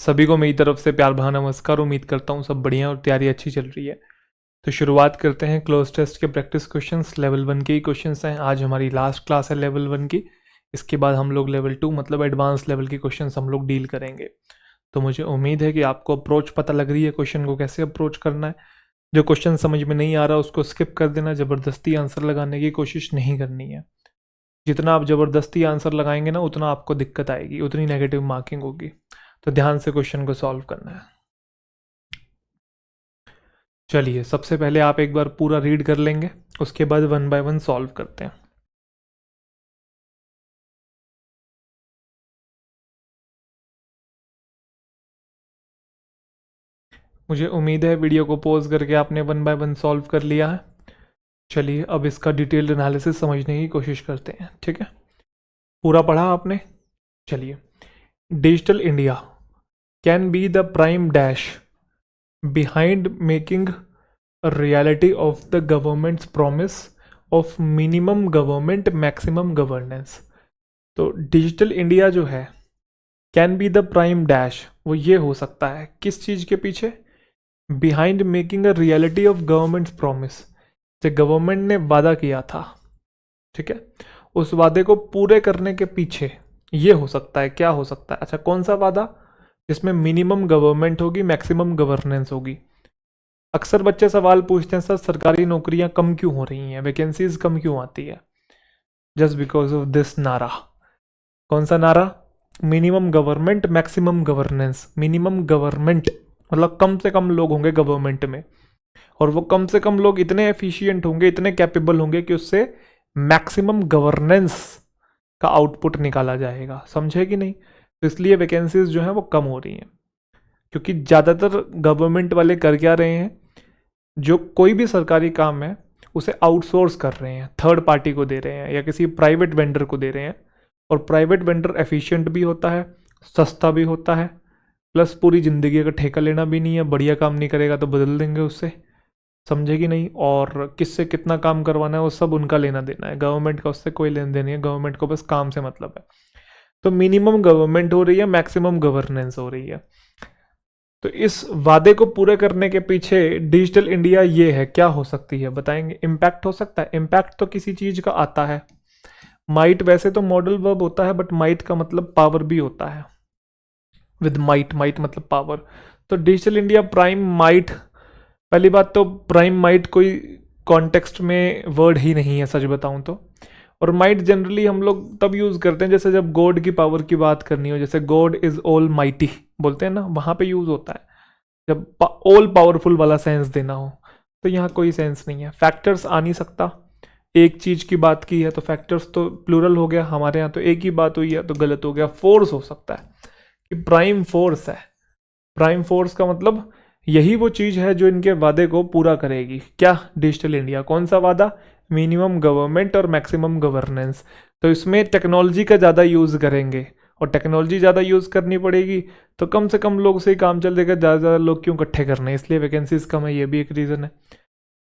सभी को मेरी तरफ से प्यार भरा नमस्कार। उम्मीद करता हूँ सब बढ़िया और तैयारी अच्छी चल रही है। तो शुरुआत करते हैं क्लोज टेस्ट के प्रैक्टिस क्वेश्चंस। लेवल 1 के ही क्वेश्चंस हैं। आज हमारी लास्ट क्लास है लेवल 1 की। इसके बाद हम लोग लेवल 2 मतलब एडवांस लेवल के क्वेश्चंस हम लोग डील करेंगे। तो मुझे उम्मीद है कि आपको अप्रोच पता लग रही है, क्वेश्चन को कैसे अप्रोच करना है। जो क्वेश्चन समझ में नहीं आ रहा उसको स्किप कर देना, ज़बरदस्ती आंसर लगाने की कोशिश नहीं करनी है। जितना आप ज़बरदस्ती आंसर लगाएंगे ना उतना आपको दिक्कत आएगी, उतनी नेगेटिव मार्किंग होगी। तो ध्यान से क्वेश्चन को सॉल्व करना है। चलिए, सबसे पहले आप एक बार पूरा रीड कर लेंगे, उसके बाद 1 बाय 1 सॉल्व करते हैं। मुझे उम्मीद है वीडियो को पॉज करके आपने 1 बाय 1 सॉल्व कर लिया है। चलिए, अब इसका डिटेल्ड एनालिसिस समझने की कोशिश करते हैं। ठीक है, पूरा पढ़ा आपने? चलिए, digital India can be the prime dash behind making a reality of the governments promise of minimum government maximum governance. तो डिजिटल इंडिया जो है can be the prime dash, वो ये हो सकता है किस चीज़ के पीछे? Behind making a reality of governments promise, जो गवर्नमेंट ने वादा किया था, ठीक है, उस वादे को पूरे करने के पीछे ये हो सकता है। क्या हो सकता है? अच्छा, कौन सा वादा? जिसमें मिनिमम गवर्नमेंट होगी, मैक्सिमम गवर्नेंस होगी। अक्सर बच्चे सवाल पूछते हैं, सर सरकारी नौकरियां कम क्यों हो रही हैं, वैकेंसीज कम क्यों आती है? जस्ट बिकॉज ऑफ दिस नारा। कौन सा नारा? Minimum government maximum governance. Minimum government मतलब कम से कम लोग होंगे गवर्नमेंट में, और वो कम से कम लोग इतने एफिशिएंट होंगे, इतने कैपेबल होंगे कि उससे मैक्सिमम गवर्नेंस का आउटपुट निकाला जाएगा। समझे कि नहीं? तो इसलिए वैकेंसीज जो हैं वो कम हो रही हैं, क्योंकि ज़्यादातर गवर्नमेंट वाले कर क्या रहे हैं, जो कोई भी सरकारी काम है उसे आउटसोर्स कर रहे हैं, थर्ड पार्टी को दे रहे हैं या किसी प्राइवेट वेंडर को दे रहे हैं। और प्राइवेट वेंडर एफिशिएंट भी होता है, सस्ता भी होता है, प्लस पूरी ज़िंदगी का ठेका लेना भी नहीं है। बढ़िया काम नहीं करेगा तो बदल देंगे उससे। समझे कि नहीं? और किससे कितना काम करवाना है वो सब उनका लेना देना है, गवर्नमेंट का उससे कोई लेन देन नहीं है। गवर्नमेंट को बस काम से मतलब है। तो मिनिमम गवर्नमेंट हो रही है, मैक्सिमम गवर्नेंस हो रही है। तो इस वादे को पूरे करने के पीछे डिजिटल इंडिया ये है। क्या हो सकती है बताएंगे? इम्पैक्ट हो सकता है। इम्पैक्ट तो किसी चीज का आता है। माइट वैसे तो मॉडल वर्ब होता है, बट माइट का मतलब पावर भी होता है। विद माइट, माइट मतलब पावर। तो डिजिटल इंडिया प्राइम माइट, पहली बात तो प्राइम माइट कोई कॉन्टेक्स्ट में वर्ड ही नहीं है सच बताऊं तो। और माइट जनरली हम लोग तब यूज़ करते हैं जैसे जब गॉड की पावर की बात करनी हो, जैसे गॉड इज ऑल माइटी बोलते हैं ना, वहाँ पे यूज़ होता है जब ऑल पावरफुल वाला सेंस देना हो। तो यहाँ कोई सेंस नहीं है। फैक्टर्स आ नहीं सकता। एक चीज़ की बात की है तो फैक्टर्स तो प्लूरल हो गया, हमारे यहाँ तो एक ही बात हुई है तो गलत हो गया। फोर्स हो सकता है कि प्राइम फोर्स है। प्राइम फोर्स का मतलब यही वो चीज़ है जो इनके वादे को पूरा करेगी। क्या? Digital India. कौन सा वादा? मिनिमम गवर्नमेंट और मैक्सिमम गवर्नेंस। तो इसमें टेक्नोलॉजी का ज़्यादा यूज़ करेंगे, और टेक्नोलॉजी ज़्यादा यूज़ करनी पड़ेगी तो कम से कम लोग से ही काम चल देगा। ज़्यादा ज़्यादा लोग क्यों इकट्ठे करने, इसलिए वैकेंसीज कम है, ये भी एक रीज़न है।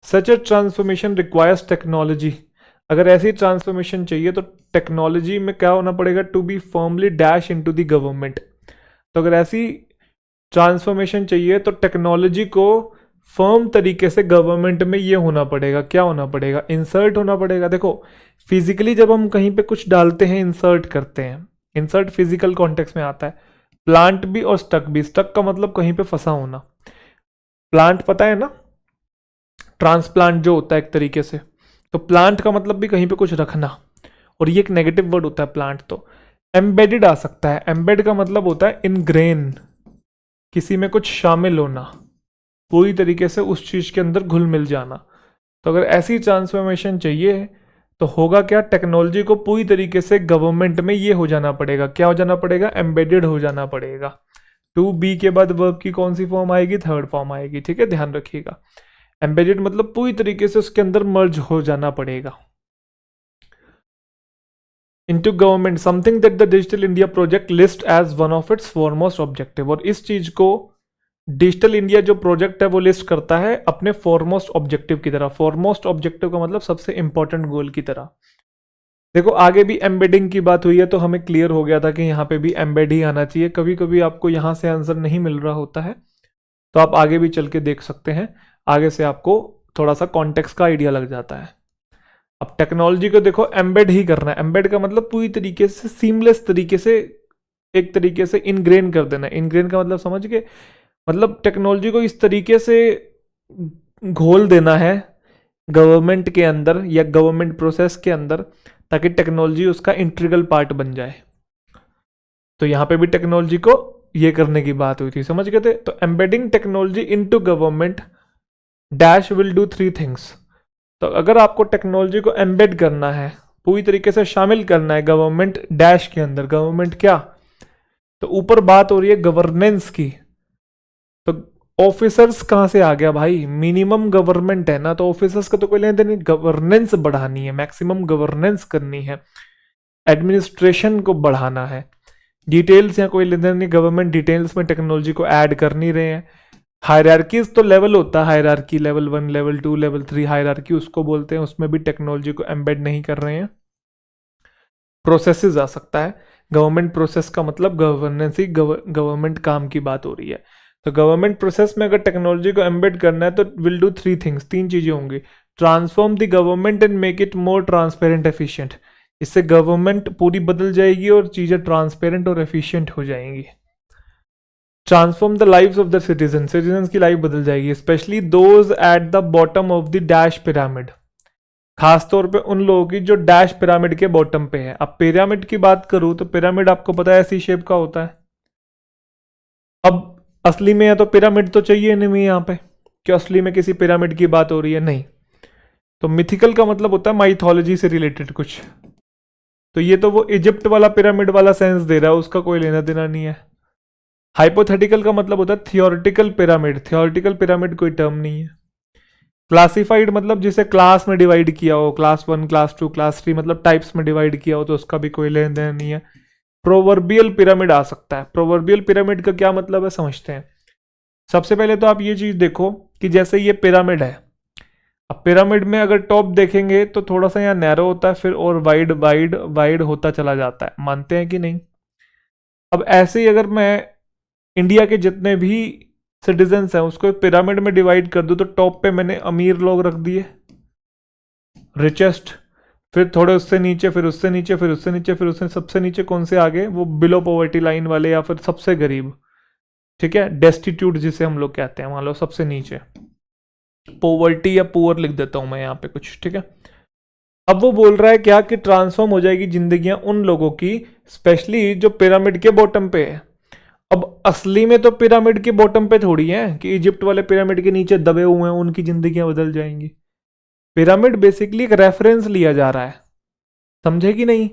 सच ए ट्रांसफॉर्मेशन रिक्वायर्स टेक्नोलॉजी। अगर ऐसी ट्रांसफॉर्मेशन चाहिए तो टेक्नोलॉजी में क्या होना पड़ेगा? To be firmly dash into the government. तो अगर ऐसी ट्रांसफॉर्मेशन चाहिए तो टेक्नोलॉजी को फर्म तरीके से गवर्नमेंट में ये होना पड़ेगा। क्या होना पड़ेगा? इंसर्ट होना पड़ेगा। देखो, फिजिकली जब हम कहीं पे कुछ डालते हैं, इंसर्ट करते हैं, इंसर्ट फिजिकल कॉन्टेक्स्ट में आता है। प्लांट भी और स्टक भी। स्टक का मतलब कहीं पे फंसा होना। प्लांट पता है ना, ट्रांसप्लांट जो होता है एक तरीके से, तो प्लांट का मतलब भी कहीं पे कुछ रखना, और ये एक नेगेटिव वर्ड होता है प्लांट। तो एम्बेडेड आ सकता है। एम्बेड का मतलब होता है इनग्रेन, किसी में कुछ शामिल होना, पूरी तरीके से उस चीज़ के अंदर घुल मिल जाना। तो अगर ऐसी ट्रांसफॉर्मेशन चाहिए तो होगा क्या? टेक्नोलॉजी को पूरी तरीके से गवर्नमेंट में ये हो जाना पड़ेगा। क्या हो जाना पड़ेगा? एम्बेडेड हो जाना पड़ेगा। टू बी के बाद वर्ब की कौन सी फॉर्म आएगी? थर्ड फॉर्म आएगी। ठीक है, ध्यान रखिएगा। एम्बेडेड मतलब पूरी तरीके से उसके अंदर मर्ज हो जाना पड़ेगा। Into government, something that the digital India project list as one of its foremost objective. और इस चीज को डिजिटल इंडिया जो प्रोजेक्ट है वो लिस्ट करता है अपने फॉरमोस्ट ऑब्जेक्टिव की तरह। फॉरमोस्ट ऑब्जेक्टिव का मतलब सबसे इंपॉर्टेंट गोल की तरह। देखो आगे भी एम्बेडिंग की बात हुई है तो हमें क्लियर हो गया था कि यहाँ पे भी एम्बेड ही आना चाहिए। कभी कभी आपको यहाँ से आंसर नहीं मिल रहा होता है तो आप आगे भी चल के देख सकते हैं, आगे से आपको थोड़ा सा कॉन्टेक्स्ट का आइडिया लग जाता है। अब टेक्नोलॉजी को देखो एम्बेड ही करना है। एम्बेड का मतलब पूरी तरीके से सीमलेस तरीके से, एक तरीके से इनग्रेन कर देना है। इनग्रेन का मतलब समझ गए, मतलब टेक्नोलॉजी को इस तरीके से घोल देना है गवर्नमेंट के अंदर या गवर्नमेंट प्रोसेस के अंदर, ताकि टेक्नोलॉजी उसका इंटीग्रल पार्ट बन जाए। तो यहाँ पे भी टेक्नोलॉजी को ये करने की बात हुई थी, समझ गए थे। तो embedding technology into government dash will do 3 things. तो अगर आपको टेक्नोलॉजी को एम्बेड करना है, पूरी तरीके से शामिल करना है गवर्नमेंट डैश के अंदर, गवर्नमेंट क्या, तो ऊपर बात हो रही है गवर्नेंस की। तो ऑफिसर्स कहां से आ गया भाई, मिनिमम गवर्नमेंट है ना, तो ऑफिसर्स का तो कोई लेने देने, गवर्नेंस बढ़ानी है, मैक्सिमम गवर्नेंस करनी है, एडमिनिस्ट्रेशन को बढ़ाना है। डिटेल्स या कोई लेने देने नहीं, गवर्नमेंट डिटेल्स में टेक्नोलॉजी को ऐड कर नहीं रहे हैं। हायरार्कीज तो लेवल होता है, hierarchy level 1 level 2 level 3 hierarchy उसको बोलते हैं, उसमें भी टेक्नोलॉजी को एम्बेड नहीं कर रहे हैं। प्रोसेसेस आ सकता है, गवर्नमेंट प्रोसेस का मतलब गवर्नेंस ही, गवर्नमेंट काम की बात हो रही है। तो गवर्नमेंट प्रोसेस में अगर टेक्नोलॉजी को एम्बेड करना है तो विल डू 3 थिंग्स, 3 चीजें होंगी। Transform the government and make it more transparent efficient. इससे गवर्नमेंट पूरी बदल जाएगी और चीजें ट्रांसपेरेंट और एफिशिएंट हो जाएंगी। Transform the lives of the citizen, citizen की लाइफ बदल जाएगी, specially those at the bottom of the dash pyramid, खासतौर पे उन लोगों की जो डैश पिरामिड के बॉटम पे है। अब पिरामिड की बात करूं तो पिरामिड आपको पता है ऐसी शेप का होता है। अब असली में है तो पिरामिड तो चाहिए नहीं यहाँ पे, कि असली में किसी पिरामिड की बात हो रही है, नहीं। तो मिथिकल का मतलब होता है माइथोलॉजी से रिलेटेड कुछ। तो ये तो वो इजिप्ट वाला पिरामिड वाला सेंस दे रहा है, उसका कोई लेना देना नहीं है। हाइपोथेटिकल का मतलब होता है थियोरिटिकल पिरामिड, थियोरिटिकल पिरामिड कोई टर्म नहीं है। क्लासिफाइड मतलब जिसे क्लास में डिवाइड किया हो, क्लास 1 क्लास 2 क्लास 3 मतलब टाइप्स में डिवाइड किया हो, तो उसका भी कोई लेन देन नहीं है। प्रोवर्बियल पिरामिड आ सकता है। प्रोवर्बियल पिरामिड का क्या मतलब है समझते हैं। सबसे पहले तो आप ये चीज देखो कि जैसे ये पिरामिड है, अब पिरामिड में अगर टॉप देखेंगे तो थोड़ा सा यहाँ नैरो होता है, फिर और वाइड वाइड वाइड होता चला जाता है, मानते हैं कि नहीं। अब ऐसे ही अगर मैं इंडिया के जितने भी सिटीजन्स हैं उसको पिरामिड में डिवाइड कर दूं, तो टॉप पे मैंने अमीर लोग रख दिए, रिचेस्ट, फिर थोड़े उससे नीचे, फिर उससे नीचे, फिर उससे नीचे, फिर उससे सबसे नीचे कौन से आगे, वो बिलो पॉवर्टी लाइन वाले या फिर सबसे गरीब, ठीक है, डेस्टिट्यूट जिसे हम लोग कहते हैं, मान लो सबसे नीचे। पॉवर्टी या पुअर लिख देता हूं मैं यहाँ पे कुछ, ठीक है। अब वो बोल रहा है क्या कि ट्रांसफॉर्म हो जाएगी जिंदगियां उन लोगों की, स्पेशली जो पिरामिड के बॉटम पे है। अब असली में तो पिरामिड के बॉटम पे थोड़ी है कि इजिप्ट वाले पिरामिड के नीचे दबे हुए हैं उनकी जिंदगियां बदल जाएंगी। पिरामिड बेसिकली एक रेफरेंस लिया जा रहा है, समझे कि नहीं।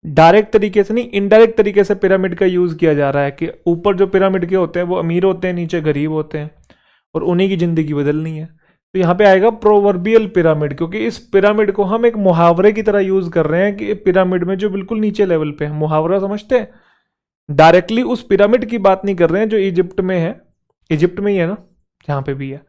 डायरेक्ट तरीके से नहीं, इनडायरेक्ट तरीके से पिरामिड का यूज किया जा रहा है कि ऊपर जो पिरामिड के होते हैं वो अमीर होते हैं, नीचे गरीब होते हैं, और उन्हीं की जिंदगी बदलनी है। तो यहाँ पे आएगा प्रोवर्बियल पिरामिड, क्योंकि इस पिरामिड को हम एक मुहावरे की तरह यूज कर रहे हैं कि पिरामिड में जो बिल्कुल नीचे लेवल पे है, मुहावरा समझते हैं। डायरेक्टली उस पिरामिड की बात नहीं कर रहे हैं जो इजिप्ट में है, इजिप्ट में ही है ना जहां पे भी है।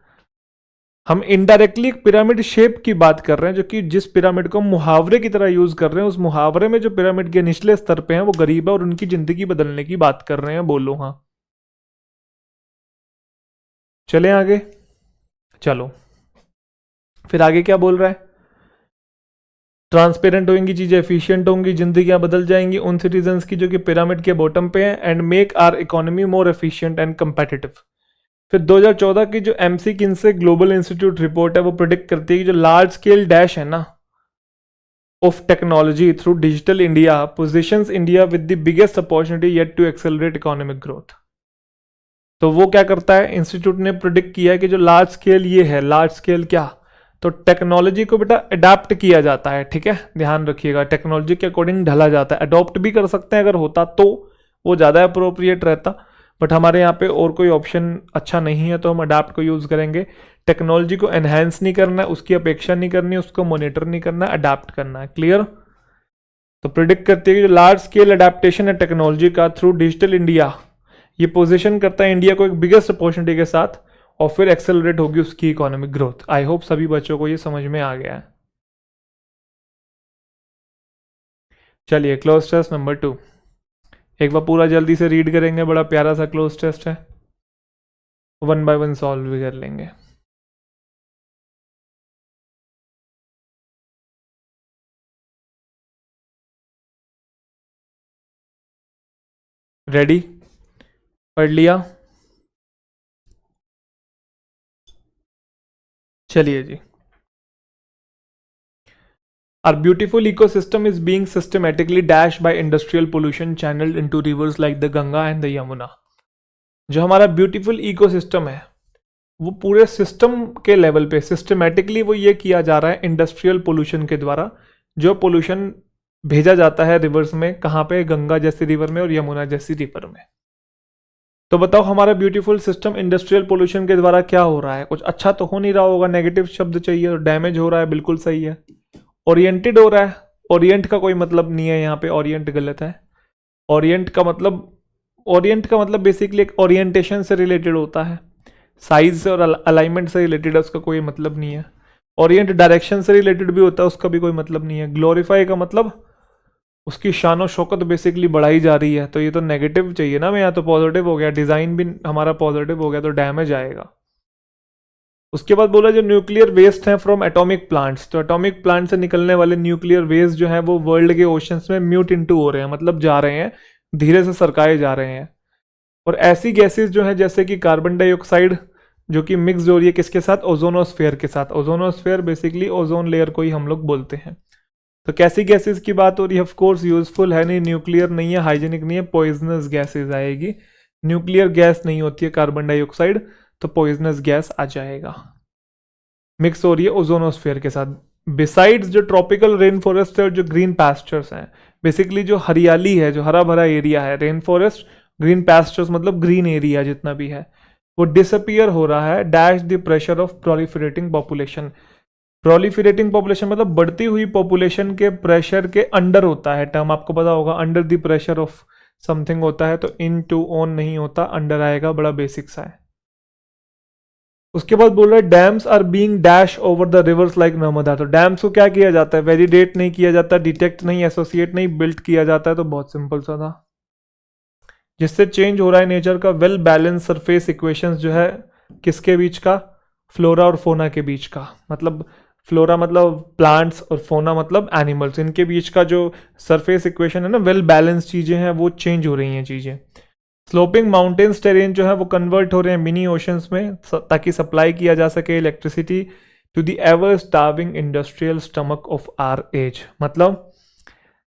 हम इनडायरेक्टली एक पिरामिड शेप की बात कर रहे हैं, जो कि जिस पिरामिड को हम मुहावरे की तरह यूज कर रहे हैं, उस मुहावरे में जो पिरामिड के निचले स्तर पे हैं वो गरीब है और उनकी जिंदगी बदलने की बात कर रहे हैं। बोलो हाँ, चलें आगे। चलो फिर आगे क्या बोल रहा है। ट्रांसपेरेंट होंगी चीजें, एफिशिएंट होंगी, जिंदगियां बदल जाएंगी उन सिटीजन्स की जो कि पिरामिड के बॉटम पे हैं, and make our economy more efficient and competitive. फिर 2014 की जो MC Kinsey global institute report है वो प्रिडिक्ट करती है कि जो लार्ज स्केल डैश है ना of technology through digital India positions India with the biggest opportunity yet to accelerate economic growth. तो वो क्या करता है, इंस्टीट्यूट ने प्रिडिक्ट किया है कि जो लार्ज स्केल ये है, लार्ज स्केल क्या, तो टेक्नोलॉजी को बेटा अडाप्ट किया जाता है, ठीक है, ध्यान रखिएगा, टेक्नोलॉजी के अकॉर्डिंग ढला जाता है। अडॉप्ट भी कर सकते हैं अगर होता तो वो ज़्यादा अप्रोप्रिएट रहता, बट हमारे यहाँ पे और कोई ऑप्शन अच्छा नहीं है तो हम अडाप्ट को यूज़ करेंगे। टेक्नोलॉजी को एनहेंस नहीं करना है, उसकी अपेक्षा नहीं करनी है, उसको मॉनिटर नहीं करना है, अडाप्ट करना है। क्लियर। तो प्रिडिक्ट करती है कि जो लार्ज स्केल अडेप्टेशन है टेक्नोलॉजी का थ्रू डिजिटल इंडिया, ये पोजीशन करता है इंडिया को एक बिगेस्ट अपॉर्चुनिटी के साथ, और फिर एक्सेलरेट होगी उसकी इकोनॉमिक ग्रोथ। आई होप सभी बच्चों को ये समझ में आ गया है। चलिए क्लोज टेस्ट नंबर 2 एक बार पूरा जल्दी से रीड करेंगे, बड़ा प्यारा सा क्लोज टेस्ट है, 1 बाय 1 सॉल्व भी कर लेंगे। रेडी? पढ़ लिया? चलिए जी। Our beautiful ecosystem is being systematically dashed by industrial pollution channeled into rivers like the Ganga and the Yamuna। जो हमारा ब्यूटीफुल इकोसिस्टम है वो पूरे सिस्टम के लेवल पे सिस्टमेटिकली वो ये किया जा रहा है इंडस्ट्रियल पोल्यूशन के द्वारा, जो पोल्यूशन भेजा जाता है रिवर्स में, कहाँ पे? गंगा जैसी रिवर में और यमुना जैसी रिवर में। तो बताओ हमारा ब्यूटीफुल सिस्टम इंडस्ट्रियल पोल्यूशन के द्वारा क्या हो रहा है? कुछ अच्छा तो हो नहीं रहा होगा, नेगेटिव शब्द चाहिए, और डैमेज हो रहा है, बिल्कुल सही है। ओरिएंटेड हो रहा है, ओरिएंट का कोई मतलब नहीं है यहाँ पे, ओरिएंट गलत है। ओरिएंट का मतलब बेसिकली एक ओरिएंटेशन से रिलेटेड होता है, साइज से और अलाइनमेंट से रिलेटेड है, उसका कोई मतलब नहीं है। ओरिएंट डायरेक्शन से रिलेटेड भी होता है, उसका भी कोई मतलब नहीं है। ग्लोरीफाई का मतलब उसकी शान और शौकत बेसिकली बढ़ाई जा रही है, तो ये तो नेगेटिव चाहिए ना, मैं यहाँ तो पॉजिटिव हो गया, डिज़ाइन भी हमारा पॉजिटिव हो गया, तो डैमेज आएगा। उसके बाद बोला जो न्यूक्लियर वेस्ट है फ्रॉम एटॉमिक प्लांट्स, तो एटॉमिक प्लांट से निकलने वाले न्यूक्लियर वेस्ट जो है वो वर्ल्ड के ओशंस में म्यूट इनटू हो रहे हैं, मतलब जा रहे हैं, धीरे से सरकाए जा रहे हैं। और ऐसी गैसेस जो है जैसे कि कार्बन डाइऑक्साइड, जो कि मिक्स हो रही है किसके साथ? ओजोनोस्फेयर के साथ। ओजोनोस्फेयर बेसिकली ओजोन लेयर को ही हम लोग बोलते हैं। तो कैसी गैसेस की बात हो रही है? ऑफ कोर्स यूजफुल है नहीं, न्यूक्लियर नहीं है, हाइजेनिक नहीं है, पॉइजनस गैसेस आएगी। न्यूक्लियर गैस नहीं होती है कार्बन डाइऑक्साइड, तो पॉइजनस गैस आ जाएगा, मिक्स हो रही है ओजोनोस्फेयर के साथ। बिसाइड्स जो ट्रॉपिकल रेन फॉरेस्ट है और जो ग्रीन पैस्चर्स हैं, बेसिकली जो हरियाली है, जो हरा भरा एरिया है, रेन फॉरेस्ट, ग्रीन पैस्चर्स मतलब ग्रीन एरिया जितना भी है, वो डिसअपियर हो रहा है, dash the pressure of proliferating population. Proliferating population मतलब बढ़ती हुई पॉपुलेशन के प्रेशर के अंडर होता है, टर्म आपको पता होगा, under the pressure of something होता है, तो इन टू ऑन नहीं होता, अंडर आएगा, बड़ा बेसिक सा है। उसके बाद बोल रहा है dams are being dash over the rivers like Narmada. तो डैम्स को क्या किया जाता है? वैलिडेट नहीं किया जाता, डिटेक्ट नहीं, एसोसिएट नहीं, बिल्ट किया जाता है, तो बहुत सिंपल सा था। जिससे चेंज हो रहा है नेचर का वेल बैलेंस सरफेस इक्वेशंस जो है किसके बीच का? फ्लोरा और फोना के बीच का। मतलब फ्लोरा मतलब प्लांट्स और फोना मतलब एनिमल्स, इनके बीच का जो सरफेस इक्वेशन है ना, वेल बैलेंस चीजें हैं, वो चेंज हो रही हैं चीजें। स्लोपिंग माउंटेन्स टेरेन जो है वो कन्वर्ट हो रहे हैं मिनी ओशंस में, ताकि सप्लाई किया जा सके electricity to the ever starving industrial stomach of our age. मतलब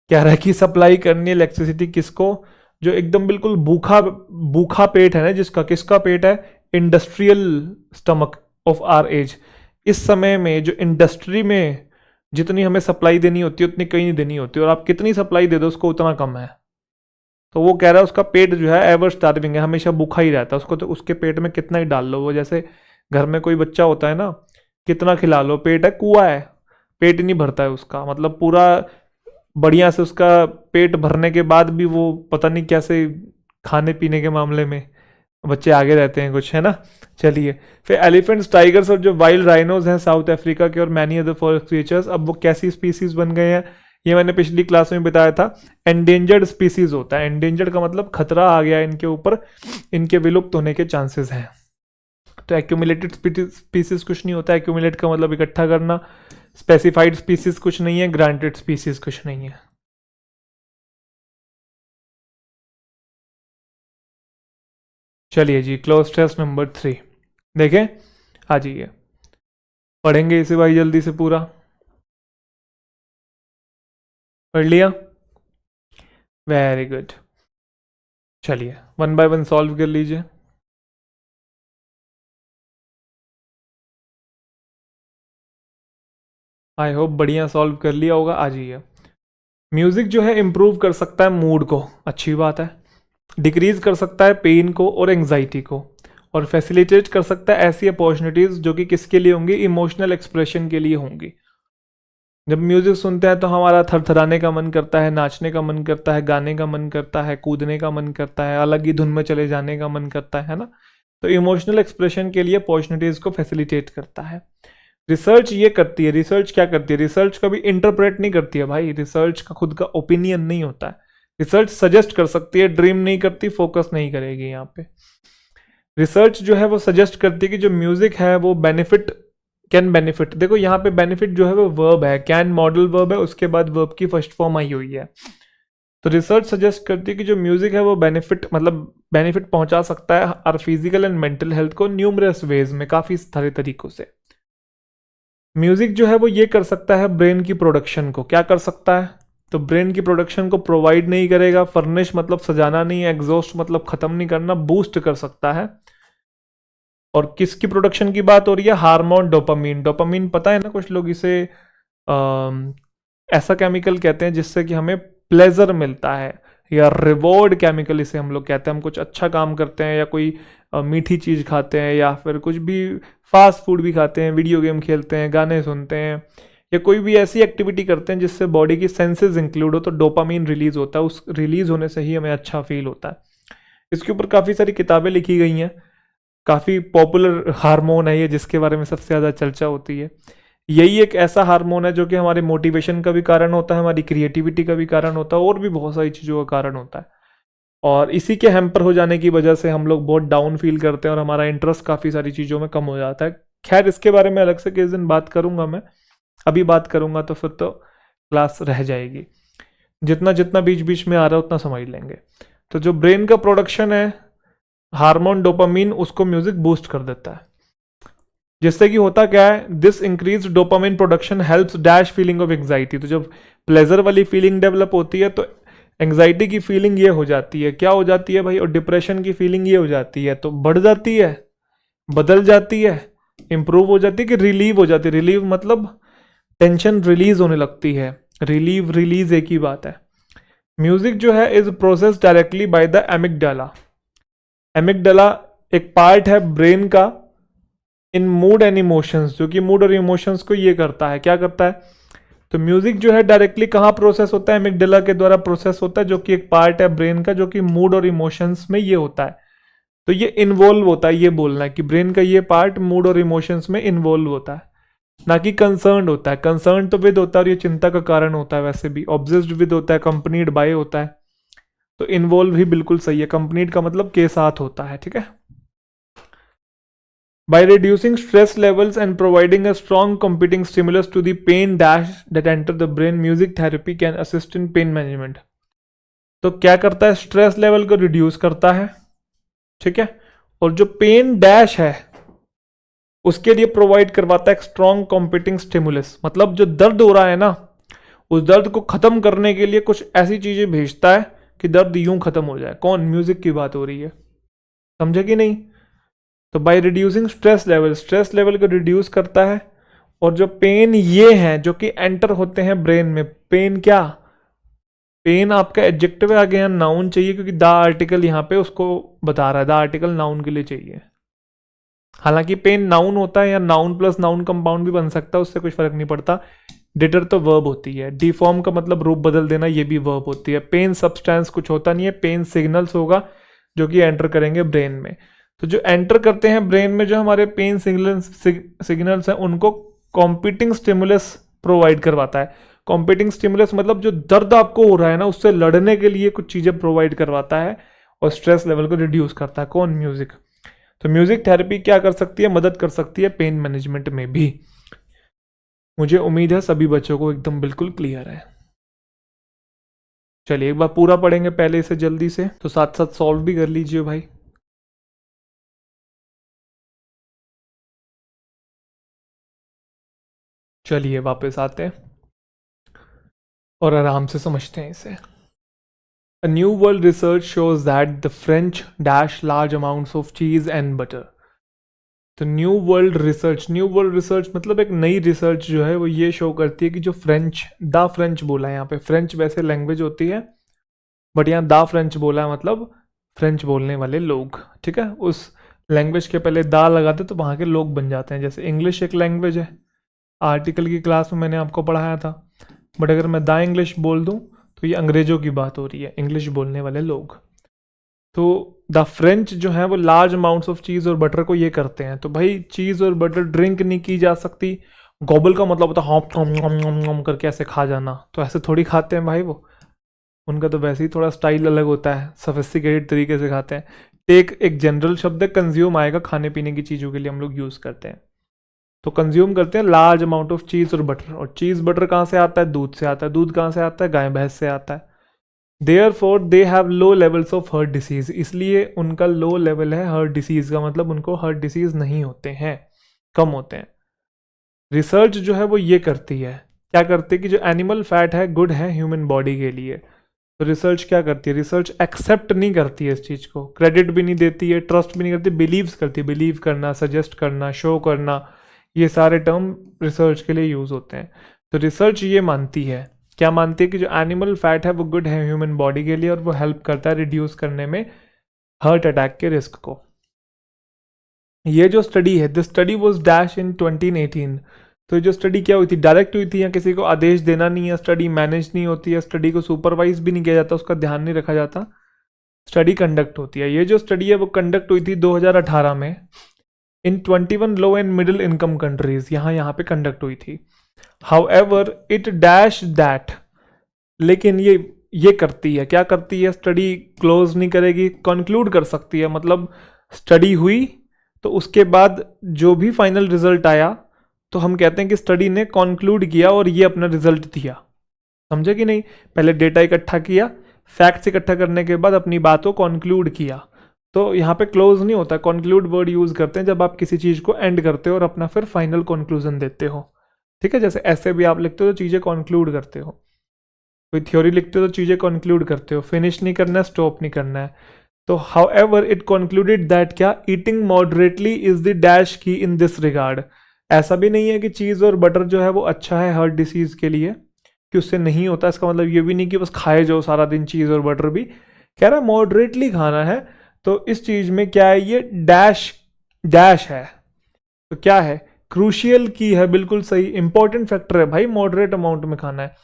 कह रहा है कि सप्लाई करनी है इलेक्ट्रिसिटी किसको? जो एकदम बिल्कुल भूखा पेट है ना, जिसका, किसका पेट है? Industrial stomach of our age. इस समय में जो इंडस्ट्री में जितनी हमें सप्लाई देनी होती है उतनी कहीं नहीं देनी होती, और आप कितनी सप्लाई दे दो उसको उतना कम है। तो वो कह रहा है उसका पेट जो है एवर स्टार्विंग है, हमेशा भूखा ही रहता है उसको, तो उसके पेट में कितना ही डाल लो। वो जैसे घर में कोई बच्चा होता है ना, कितना खिला लो, पेट है, कुआं है, पेट नहीं भरता है उसका, मतलब पूरा बढ़िया से उसका पेट भरने के बाद भी वो पता नहीं कैसे खाने पीने के मामले में बच्चे आगे रहते हैं कुछ, है ना। चलिए फिर एलिफेंट्स, टाइगर्स और जो वाइल्ड राइनोज हैं साउथ अफ्रीका के, और मैनी अदर फॉरेस्ट क्रिएचर्स, अब वो कैसी स्पीसीज बन गए हैं? ये मैंने पिछली क्लास में बताया था, एंडेंजर्ड स्पीसीज होता है। एंडेंजर्ड का मतलब खतरा आ गया इनके ऊपर, इनके विलुप्त होने के चांसेस हैं। तो एक्यूमुलेटेड स्पीसीज कुछ नहीं होता, एक्यूमुलेट का मतलब इकट्ठा करना, स्पेसिफाइड स्पीसीज कुछ नहीं है, ग्रांटेड स्पीसीज कुछ नहीं है। चलिए जी क्लोज टेस्ट नंबर 3 देखें, आ जाइए, पढ़ेंगे इसे भाई जल्दी से पूरा। पढ़ लिया? Very good. चलिए 1 बाय 1 सॉल्व कर लीजिए। आई होप बढ़िया सॉल्व कर लिया होगा। आ जाइए। म्यूजिक जो है इम्प्रूव कर सकता है मूड को, अच्छी बात है। डिक्रीज कर सकता है पेन को और एंग्जाइटी को, और फैसिलिटेट कर सकता है ऐसी अपॉर्चुनिटीज जो कि किसके लिए होंगी? इमोशनल एक्सप्रेशन के लिए होंगी। जब म्यूजिक सुनते हैं तो हमारा थरथराने का मन करता है, नाचने का मन करता है, गाने का मन करता है, कूदने का मन करता है, अलग ही धुन में चले जाने का मन करता है ना। तो इमोशनल एक्सप्रेशन के लिए अपॉर्चुनिटीज को फैसिलिटेट करता है। रिसर्च ये करती है, रिसर्च क्या करती है, रिसर्च कभी इंटरप्रेट नहीं करती है भाई, रिसर्च का खुद का ओपिनियन नहीं होता है। रिसर्च सजेस्ट कर सकती है, ड्रीम नहीं करती, फोकस नहीं करेगी यहाँ पे। रिसर्च जो है वो सजेस्ट करती है कि जो म्यूजिक है वो बेनिफिट, कैन बेनिफिट, देखो यहाँ पे बेनिफिट जो है वो वर्ब है, कैन मॉडल वर्ब है, उसके बाद वर्ब की फर्स्ट फॉर्म आई हुई है। तो रिसर्च सजेस्ट करती है कि जो म्यूजिक है वो बेनिफिट, मतलब बेनिफिट पहुंचा सकता है our physical and mental health को न्यूमरस वेज में, काफी सारे तरीकों से। म्यूजिक जो है वो ये कर सकता है ब्रेन की प्रोडक्शन को, क्या कर सकता है, तो ब्रेन की प्रोडक्शन को प्रोवाइड नहीं करेगा, फर्निश मतलब सजाना नहीं, एग्जॉस्ट मतलब खत्म नहीं करना, बूस्ट कर सकता है। और किसकी प्रोडक्शन की बात हो रही है, हार्मोन डोपामीन। डोपामीन पता है ना, कुछ लोग इसे ऐसा केमिकल कहते हैं जिससे कि हमें प्लेजर मिलता है, या रिवॉर्ड केमिकल इसे हम लोग कहते हैं। हम कुछ अच्छा काम करते हैं या कोई मीठी चीज़ खाते हैं या फिर कुछ भी फास्ट फूड भी खाते हैं, वीडियो गेम खेलते हैं, गाने सुनते हैं, या कोई भी ऐसी एक्टिविटी करते हैं जिससे बॉडी की सेंसेस इंक्लूड हो, तो डोपामीन रिलीज होता है। उस रिलीज होने से ही हमें अच्छा फील होता है। इसके ऊपर काफ़ी सारी किताबें लिखी गई हैं, काफ़ी पॉपुलर हार्मोन है ये, जिसके बारे में सबसे ज़्यादा चर्चा होती है। यही एक ऐसा हार्मोन है जो कि हमारे मोटिवेशन का भी कारण होता है, हमारी क्रिएटिविटी का भी कारण होता है, और भी बहुत सारी चीज़ों का कारण होता है। और इसी के हैम्पर हो जाने की वजह से हम लोग बहुत डाउन फील करते हैं और हमारा इंटरेस्ट काफ़ी सारी चीज़ों में कम हो जाता है। खैर, इसके बारे में अलग से किस दिन बात करूंगा मैं, अभी बात करूंगा तो फिर तो क्लास रह जाएगी। जितना जितना बीच बीच में आ रहा है उतना समझ लेंगे। तो जो ब्रेन का प्रोडक्शन है हार्मोन डोपामीन, उसको म्यूजिक बूस्ट कर देता है, जिससे कि होता क्या है, this increase dopamine production helps dash feeling of anxiety. तो जब प्लेजर वाली फीलिंग डेवलप होती है तो एंग्जाइटी की फीलिंग ये हो जाती है, क्या हो जाती है भाई, और डिप्रेशन की फीलिंग ये हो जाती है, तो बढ़ जाती है, बदल जाती है, इंप्रूव हो जाती है कि रिलीव हो जाती है। रिलीव मतलब टेंशन रिलीज होने लगती है, रिलीव रिलीज एक ही बात है। म्यूजिक जो है is process directly by the amygdala. Amygdala एक पार्ट है ब्रेन का इन मूड एंड इमोशंस, जो कि मूड और इमोशंस को ये करता है, क्या करता है, तो म्यूजिक जो है डायरेक्टली कहाँ प्रोसेस होता है, एमिगडाला के द्वारा प्रोसेस होता है, जो कि एक पार्ट है ब्रेन का जो कि मूड और इमोशंस में ये होता है। तो ये इन्वॉल्व होता है, ये बोलना है कि ब्रेन का ये पार्ट मूड और इमोशंस में इन्वॉल्व होता है, ना कि कंसर्न होता है। कंसर्न तो विद होता है और ये चिंता का कारण होता है, वैसे भी ऑब्सेस्ड विद होता है, कंपनीड बाय होता है। तो इन्वॉल्व ही बिल्कुल सही है, कंपनीड का मतलब के साथ होता है, ठीक है। By reducing stress levels and providing a strong competing stimulus to the pain dash that enter the brain, music therapy can assist in pain management. तो क्या करता है, स्ट्रेस लेवल को रिड्यूस करता है, ठीक है, और जो पेन डैश है उसके लिए प्रोवाइड करवाता है एक स्ट्रॉन्ग कॉम्पिटिंग स्टिमुलस। मतलब जो दर्द हो रहा है ना, उस दर्द को खत्म करने के लिए कुछ ऐसी चीजें भेजता है कि दर्द यूं खत्म हो जाए। कौन, म्यूजिक की बात हो रही है, समझे कि नहीं। तो by reducing stress level, stress level को रिड्यूस करता है, और जो पेन ये हैं जो कि एंटर होते हैं ब्रेन में, पेन क्या, पेन आपका एडजेक्टिव है, आगे यहाँ नाउन चाहिए क्योंकि द आर्टिकल यहाँ पे उसको बता रहा है, द आर्टिकल नाउन के लिए चाहिए। हालांकि पेन नाउन होता है या नाउन प्लस नाउन कंपाउंड भी बन सकता है, उससे कुछ फर्क नहीं पड़ता। डिटर तो वर्ब होती है, डिफॉर्म का मतलब रूप बदल देना, ये भी वर्ब होती है। पेन सब्सटेंस कुछ होता नहीं है, पेन सिग्नल्स होगा जो कि एंटर करेंगे ब्रेन में। तो जो एंटर करते हैं ब्रेन में, जो हमारे पेन सिग्नल्स हैं, उनको कॉम्पिटिंग स्टिमुलस प्रोवाइड करवाता है। कॉम्पिटिंग स्टिमुलस मतलब जो दर्द आपको हो रहा है ना, उससे लड़ने के लिए कुछ चीज़ें प्रोवाइड करवाता है और स्ट्रेस लेवल को रिड्यूस करता है। कौन, म्यूजिक। तो म्यूजिक थेरेपी क्या कर सकती है, मदद कर सकती है पेन मैनेजमेंट में भी। मुझे उम्मीद है सभी बच्चों को एकदम बिल्कुल क्लियर है। चलिए एक बार पूरा पढ़ेंगे पहले इसे जल्दी से, तो साथ साथ सॉल्व भी कर लीजिए भाई। चलिए वापस आते हैं और आराम से समझते हैं इसे। A new world research shows that the French dash large amounts of cheese and butter. तो न्यू वर्ल्ड रिसर्च मतलब एक नई रिसर्च जो है वो ये शो करती है कि जो फ्रेंच, द फ्रेंच बोला है यहाँ पे, फ्रेंच वैसे लैंग्वेज होती है बट यहाँ द फ्रेंच बोला है, मतलब फ्रेंच बोलने वाले लोग, ठीक है। उस लैंग्वेज के पहले दा लगाते तो वहाँ के लोग बन जाते हैं। जैसे इंग्लिश एक लैंग्वेज है, आर्टिकल की क्लास में मैंने आपको पढ़ाया था, बट अगर मैं द इंग्लिश बोल दूँ तो ये अंग्रेजों की बात हो रही है, इंग्लिश बोलने वाले लोग। तो द फ्रेंच जो है वो लार्ज अमाउंट्स ऑफ चीज़ और बटर को ये करते हैं। तो भाई चीज़ और बटर ड्रिंक नहीं की जा सकती, गॉबल का मतलब होता है हॉप करके ऐसे खा जाना, तो ऐसे थोड़ी खाते हैं भाई वो, उनका तो वैसे ही थोड़ा स्टाइल अलग होता है, सोफिस्टिकेटेड तरीके से खाते हैं। टेक एक जनरल शब्द है, कंज्यूम आएगा, खाने पीने की चीज़ों के लिए हम लोग यूज़ करते हैं। तो कंज्यूम करते हैं लार्ज अमाउंट ऑफ चीज़ और बटर, और चीज़ बटर कहाँ से आता है? दूध से आता है। दूध कहाँ से आता है? गाय भैंस से आता है। Therefore they have low levels of heart disease, इसलिए उनका लो लेवल है हार्ट डिसीज का, मतलब उनको हार्ट डिसीज नहीं होते हैं, कम होते हैं। रिसर्च जो है वो ये करती है, क्या करती है कि जो एनिमल फैट है गुड है ह्यूमन बॉडी के लिए। तो रिसर्च क्या करती है? रिसर्च एक्सेप्ट नहीं करती है इस चीज़ को, क्रेडिट भी नहीं देती है, ट्रस्ट भी नहीं करती, बिलीव्स करती है। बिलीव करना, सजेस्ट करना, शो करना, ये सारे टर्म रिसर्च के लिए यूज़ होते हैं। तो रिसर्च ये मानती है, क्या मानती है कि जो एनिमल फैट है वो गुड है ह्यूमन बॉडी के लिए, और वो हेल्प करता है रिड्यूस करने में हार्ट अटैक के रिस्क को। ये जो स्टडी है, this study was dash in 2018। तो ये जो स्टडी क्या हुई थी? डायरेक्ट हुई थी, या किसी को आदेश देना नहीं है, स्टडी मैनेज नहीं होती है, स्टडी को सुपरवाइज भी नहीं किया जाता, उसका ध्यान नहीं रखा जाता, स्टडी कंडक्ट होती है। ये जो स्टडी है वो कंडक्ट हुई थी 2018 में इन 21 लो एंड मिडिल इनकम कंट्रीज, यहाँ पे कंडक्ट हुई थी। हाउएवर इट डैश दैट, लेकिन ये करती है, क्या करती है? स्टडी क्लोज नहीं करेगी, कंक्लूड कर सकती है। मतलब स्टडी हुई तो उसके बाद जो भी फाइनल रिजल्ट आया, तो हम कहते हैं कि स्टडी ने कंक्लूड किया और ये अपना रिजल्ट दिया। समझे कि नहीं? पहले डेटा इकट्ठा किया, फैक्ट्स इकट्ठा करने के बाद अपनी बात को कंक्लूड किया। तो यहाँ पे क्लोज नहीं होता, कंक्लूड वर्ड यूज करते हैं जब आप किसी चीज को एंड करते हो और अपना फिर फाइनल कंक्लूजन देते हो। ठीक है, जैसे ऐसे भी आप लिखते हो तो चीजें कंक्लूड करते हो, कोई थ्योरी लिखते हो तो चीजें कंक्लूड करते हो, फिनिश नहीं करना है, स्टॉप नहीं करना है। तो however it concluded that क्या? Eating moderately is the dash key in this regard. ऐसा भी नहीं है कि चीज़ और बटर जो है वो अच्छा है हार्ट डिसीज के लिए, कि उससे नहीं होता। इसका मतलब ये भी नहीं कि बस खाए जाओ सारा दिन चीज़ और बटर भी, कह रहा है मॉडरेटली खाना है। तो इस चीज़ में क्या है? ये डैश डैश है, तो क्या है? क्रूशियल की है, बिल्कुल सही, इंपॉर्टेंट फैक्टर है भाई, मॉडरेट अमाउंट में खाना है।